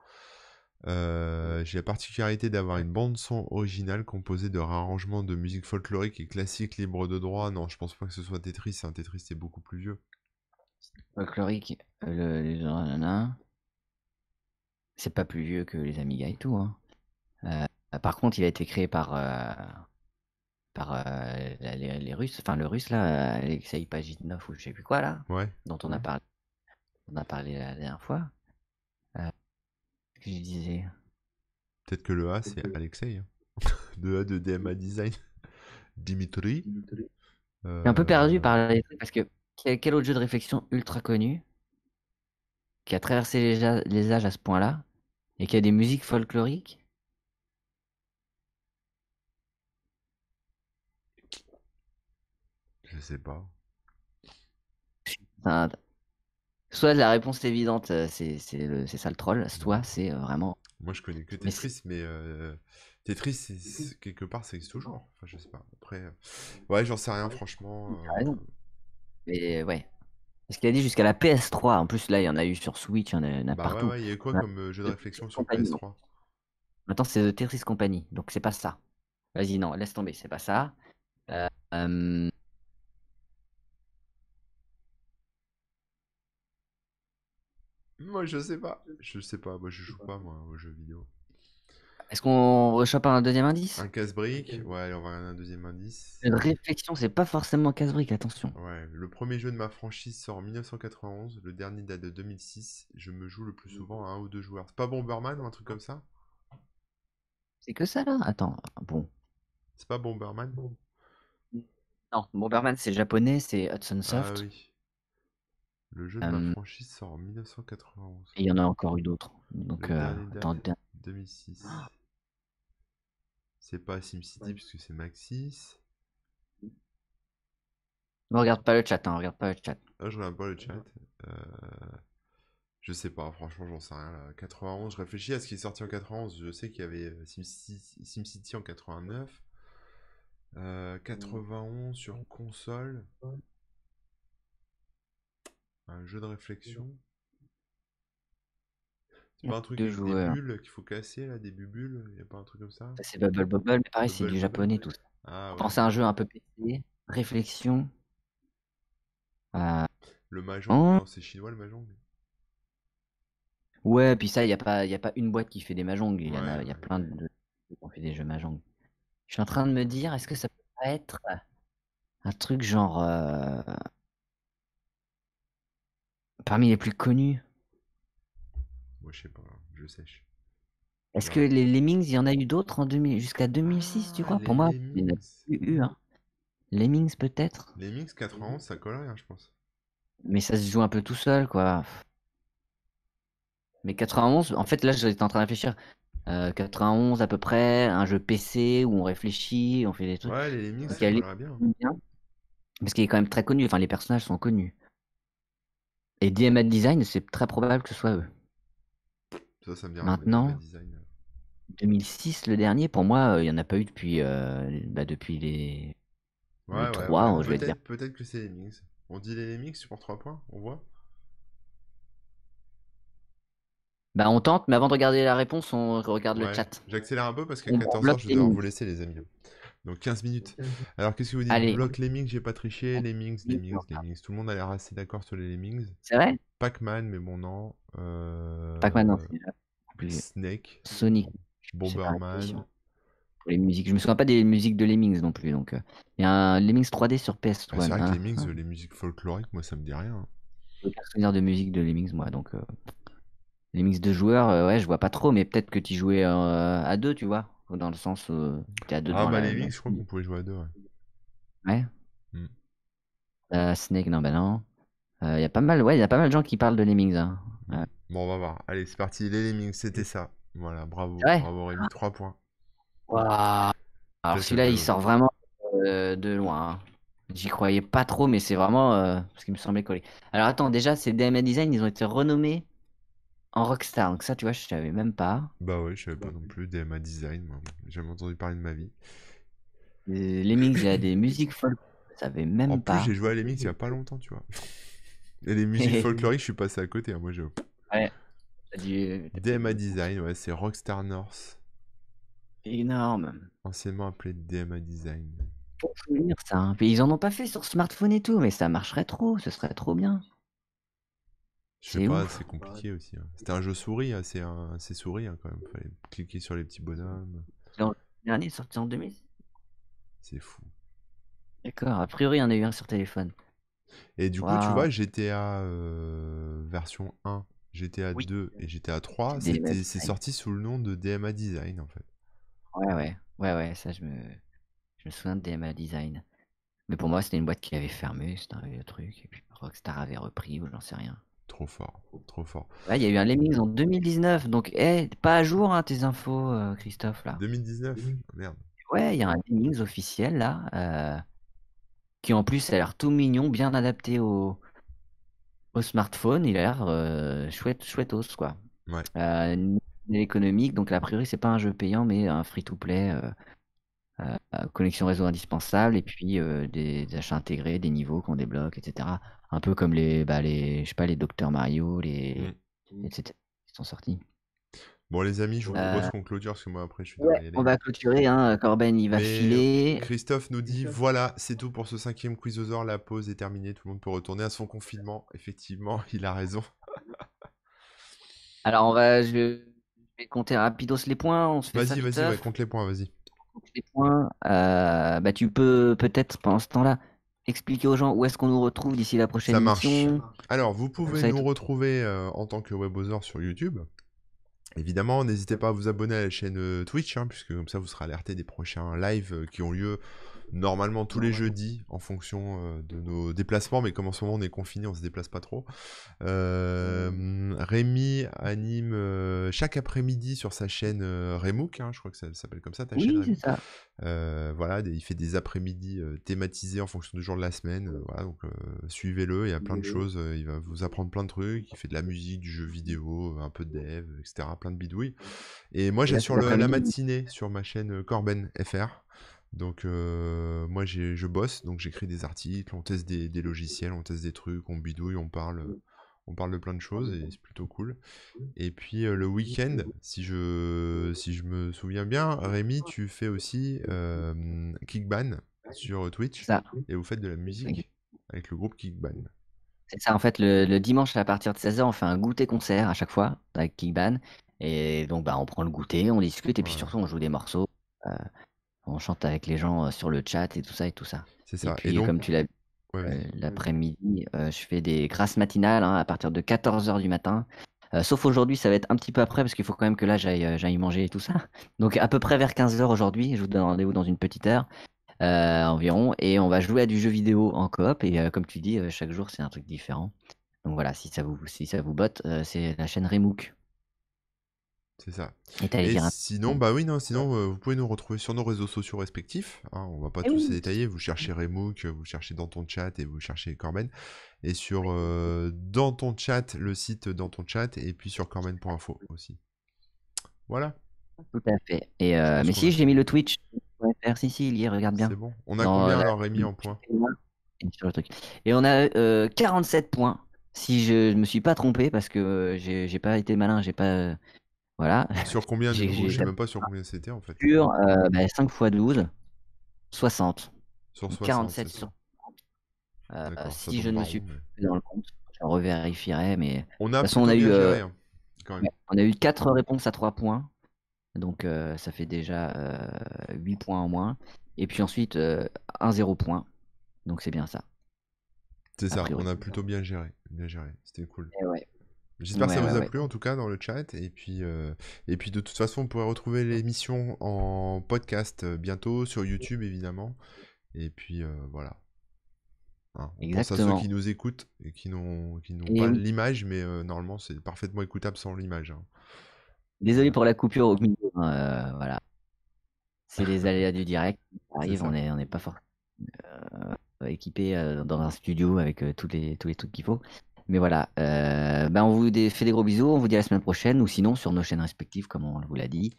J'ai la particularité d'avoir une bande son originale composée de réarrangements de musique folklorique et classique libre de droit. Non, je pense pas que ce soit Tetris, hein. Tetris c'est beaucoup plus vieux. Folklorique, nanana. C'est pas plus vieux que les Amiga et tout, hein. Par contre, il a été créé par les Russes, enfin le Russe là, Alexei Pajitnov ou je sais plus quoi là, Ouais, dont on a parlé la dernière fois. Qu'est-ce que je disais? peut-être que le A c'est Alexei, hein. Le A de DMA Design. Dimitri. Je suis un peu perdu Euh, par les trucs parce que quel autre jeu de réflexion ultra connu qui a traversé les âges à ce point-là et qui a des musiques folkloriques? je sais pas. Enfin, soit la réponse évidente, c'est ça le troll, soit Mm. c'est vraiment. Moi je connais que Mais c'est Tetris, mais Tetris quelque part ça existe toujours. Enfin, je sais pas. Après, ouais, j'en sais rien franchement. t'as raison. Mais ouais. Parce qu'il a dit jusqu'à la PS3. En plus, là, il y en a eu sur Switch, il y en a Bah ouais, partout. ouais, il y a eu quoi On a comme jeu de The réflexion Tetris sur Company. PS3? Maintenant, c'est The Tetris Company. Donc, c'est pas ça. Vas-y, non, laisse tomber, c'est pas ça. Euh, euh, Moi, je sais pas. Je sais pas. Moi, je joue pas, moi, aux jeux vidéo. Est-ce qu'on rechoppe un deuxième indice? Un casse-brique. Ouais, allez, on va regarder un deuxième indice. Une réflexion, c'est pas forcément casse-brique, attention. Ouais, le premier jeu de ma franchise sort en 1991. Le dernier date de 2006. Je me joue le plus souvent à un ou deux joueurs. C'est pas Bomberman ou un truc comme ça? C'est que ça, là? Attends, bon. C'est pas Bomberman? Non, Bomberman, c'est japonais, c'est Hudson Ah Soft. oui. Le jeu de ma Euh, franchise sort en 1991. et il y en a encore eu d'autres. Le Donc, dernier attends, date 2006. C'est pas SimCity puisque c'est Maxis. Ne regarde pas le chat, hein, regarde pas le chat. Ah, je regarde pas le chat. Je sais pas, franchement, j'en sais rien là. 91, je réfléchis à ce qui est sorti en 91. Je sais qu'il y avait SimCity en 89. 91 sur console. Un jeu de réflexion. C'est pas un truc Deux avec des joueurs. bulles qu'il faut casser là, des bubules? Y a pas un truc comme ça? Ça, c'est Bubble Bobble, mais pareil, c'est Bubble du Bobble? japonais tout ça. Ah Pourtant, ouais. c'est un jeu un peu PC. Réflexion. Le Mahjong? Oh. Non, c'est chinois le Mahjong? Ouais, puis ça, il y a pas une boîte qui fait des mahjong. Il y en a, Ouais, il y a ouais. plein de qui ont fait des jeux mahjong. Je suis en train de me dire, est-ce que ça peut pas être un truc genre parmi les plus connus? Moi, je sais pas, je sèche. Est-ce que Alors. les Lemmings, il y en a eu d'autres en 2000 jusqu'à 2006, tu Ah, crois? Pour les moi, il y en a Lemmings. plus eu, hein. Lemmings peut-être? Lemmings 91, ça collerait, hein, je pense. Mais ça se joue un peu tout seul, quoi. Mais 91, en fait, là, j'étais en train de réfléchir. 91 à peu près, un jeu PC où on réfléchit, on fait des trucs. Ouais, les Lemmings, Donc, ça elle est collerait bien. bien, parce qu'il est quand même très connu. Enfin, les personnages sont connus. Et DMA Design, c'est très probable que ce soit eux. Ça me dit rien, mais DMA Maintenant, Design. 2006, le dernier, pour moi, il n'y en a pas eu depuis, depuis le Ouais, 3, je vais te dire. peut-être que c'est les Lemmings. On dit les Lemmings pour 3 points, on voit? Bah, on tente, mais avant de regarder la réponse, on regarde le Ouais, chat. j'accélère un peu parce qu'à On 14h, bloque je vais les devoir Lemmings. vous laisser, les amis. Donc 15 minutes. Alors, qu'est-ce que vous dites? Allez. Bloc Lemmings, j'ai pas triché. Lemmings. Tout le monde a l'air assez d'accord sur les Lemmings. C'est vrai? Pac-Man, mais bon, non. Pac-Man, non, c'est déjà plus Snake. Sonic. Je sais pas Bomberman. réfléchir. Pour les musiques. Je me souviens pas des musiques de Lemmings non plus. Donc, il y a un Lemmings 3D sur Ah, PS1. c'est vrai que Hein. Lemmings, les musiques folkloriques, moi, ça me dit rien. J'ai aucun souvenir de musique de Lemmings, moi. Donc, Lemmings de joueurs, ouais, je vois pas trop, mais peut-être que tu jouais à deux, tu vois. Dans le sens où t'es à deux Ah, devant bah, la. Lemmings, je crois qu'on pouvait jouer à deux, ouais. Ouais. Hmm. Snake, non, bah non. Il y a pas mal, ouais, il y a pas mal de gens qui parlent de Lemmings. Hein. Ouais. Bon, on va voir. Allez, c'est parti. Les Lemmings, c'était ça. Voilà, bravo. C'est vrai? Bravo, Rémi. 3 points. Waouh. Alors Peut-être celui-là, que il sort vraiment de loin. Hein. J'y croyais pas trop, mais c'est vraiment ce qui me semblait coller. Alors attends, déjà, ces DMA Design, ils ont été renommés en Rockstar. Donc ça, tu vois, je savais même pas. Bah ouais, je savais pas non plus. DMA Design, moi. J'ai jamais entendu parler de ma vie. Lemmings, il y a des musiques folk. Je savais En même plus, pas. j'ai joué à Lemmings il y a pas longtemps, tu vois. Et les musiques folkloriques, je suis passé à côté. Hein. Moi, je... Ouais. DMA Design, ouais, c'est Rockstar North. Énorme. Anciennement appelé DMA Design. Faut finir ça. Hein. Puis ils en ont pas fait sur smartphone et tout, mais ça marcherait trop. Ce serait trop bien. Je sais pas, c'est compliqué aussi. Hein. C'était un jeu souris, assez souris hein, quand même. Fallait cliquer sur les petits bonhommes. Le dernier sorti en 2000. C'est fou. D'accord. A priori, il y en a eu un sur téléphone. Et du coup, tu vois, GTA version 1, GTA Oui. 2 et GTA 3, c'est sorti sous le nom de DMA Design en fait. Ouais, ça je me souviens de DMA Design. Mais pour moi, c'était une boîte qui avait fermé, c'était un vieux truc, et puis Rockstar avait repris, ou j'en sais rien. Trop fort, trop fort. Ouais, il y a eu un Lemmings en 2019, donc pas à jour hein, tes infos, Christophe, là. 2019? Merde. Ouais, il y a un Lemmings officiel, là, qui en plus a l'air tout mignon, bien adapté au smartphone, il a l'air chouettos, quoi. Ouais. Économique, donc a priori, c'est pas un jeu payant, mais un free-to-play, connexion réseau indispensable, et puis des achats intégrés, des niveaux qu'on débloque, etc. Un peu comme les je sais pas, les Dr Mario, etc. qui sont sortis. Bon les amis, je vous propose qu'on clôture parce que moi après je suis Ouais, on va clôturer, hein. Corben il va filer. Christophe nous dit voilà, c'est tout pour ce 5e Quizosaur, la pause est terminée, tout le monde peut retourner à son confinement. Effectivement, il a raison. Alors je vais compter rapidos les points, on se fait ça. Vas-y, ouais, compte les points, vas-y. Les points, bah tu peux peut-être pendant ce temps-là expliquer aux gens où est-ce qu'on nous retrouve d'ici la prochaine émission. Alors vous pouvez nous retrouver en tant que webosaur sur YouTube. Évidemment, n'hésitez pas à vous abonner à la chaîne Twitch, hein, puisque comme ça vous serez alerté des prochains lives qui ont lieu normalement tous les jeudis en fonction de nos déplacements, mais comme en ce moment on est confiné, on se déplace pas trop. Rémi anime chaque après-midi sur sa chaîne Remook, hein, je crois que ça s'appelle comme ça ta chaîne Oui, c'est Remook. ça. Voilà, il fait des après-midi thématisés en fonction du jour de la semaine. Voilà, donc suivez-le, il y a plein de choses. Il va vous apprendre plein de trucs. Il fait de la musique, du jeu vidéo, un peu de dev, etc. Plein de bidouilles. Et moi, Et là, j'assure cet la après-midi, matinée sur ma chaîne Corben FR. Donc moi, je bosse, donc j'écris des articles, on teste des logiciels, on teste des trucs, on bidouille, on parle de plein de choses et c'est plutôt cool. Et puis le week-end, si je me souviens bien, Rémi, tu fais aussi Kickban sur c'est Twitch ça. et vous faites de la musique avec le groupe Kickban. C'est ça, en fait, le dimanche à partir de 16h, on fait un goûter-concert à chaque fois avec Kickban. Et donc, bah, on prend le goûter, on discute et puis Voilà, surtout, on joue des morceaux. euh, on chante avec les gens sur le chat et tout ça et tout ça. c'est Et ça. Et puis, donc, comme tu l'as vu, ouais, vas-y. l'après-midi, je fais des grasses matinales hein, à partir de 14h du matin. Sauf aujourd'hui, ça va être un petit peu après parce qu'il faut quand même que là, j'aille manger et tout ça. Donc, à peu près vers 15h aujourd'hui, je vous donne rendez-vous dans une petite heure environ. Et on va jouer à du jeu vidéo en coop. Et comme tu dis, chaque jour, c'est un truc différent. Donc voilà, si ça vous botte, c'est la chaîne Remook. C'est ça. Et tu allais Et dire un sinon, bah oui, non, sinon, vous pouvez nous retrouver sur nos réseaux sociaux respectifs, hein, on va pas Eh tous les oui! détailler. Vous cherchez Remook, vous cherchez dans ton chat et vous cherchez Corben. Et sur dans ton chat, le site dans ton chat, et puis sur corben.info aussi. Voilà, Tout à fait. Et je pense mais qu'on a si, j'ai fait. mis le Twitch.fr, si, il y est, regarde C'est bien. bon. On a Dans combien la alors, Rémi, en points? et sur le truc. Et on a 47 points. Si je ne me suis pas trompé, parce que j'ai pas été malin, j'ai pas. Voilà. Sur combien du coup? J'ai Je sais tapé même pas sur combien c'était en fait. sur 5 x 12, 60. Sur Donc 60, c'est 47 ça. sur. D'accord, ça Si je tombe ne pas me suis rond, pas mais... trompé dans le compte, je revérifierai. Mais de toute On a façon, on plutôt a eu, bien géré, hein, quand même. ouais, on a eu 4 réponses à 3 points. Donc ça fait déjà 8 points en moins. Et puis ensuite, un 0 point. Donc c'est bien ça, C'est a ça, on priori. a plutôt bien géré. Bien géré, c'était cool. Et ouais. J'espère que Ouais, ça ouais, vous a ouais. plu en tout cas dans le chat. Et puis de toute façon, vous pourrez retrouver l'émission en podcast bientôt sur YouTube évidemment. Et puis voilà. Hein, on pense à ceux qui Exactement. nous écoutent et qui n'ont Et pas oui, l'image, mais normalement c'est parfaitement écoutable sans l'image, hein. désolé Voilà, pour la coupure au milieu, hein, voilà. C'est les aléas du direct qui c'est arrivent, ça. on n'est pas forcément équipé dans un studio avec tous les trucs qu'il faut. Mais voilà, on vous fait des gros bisous, on vous dit à la semaine prochaine, ou sinon sur nos chaînes respectives, comme on vous l'a dit.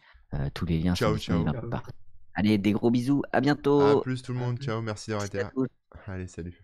Tous les liens sont Ciao, disponibles un ciao. peu partout. Allez, des gros bisous, à À bientôt! plus tout le monde. Ciao, merci d'avoir Merci été à là. tous! Allez, salut.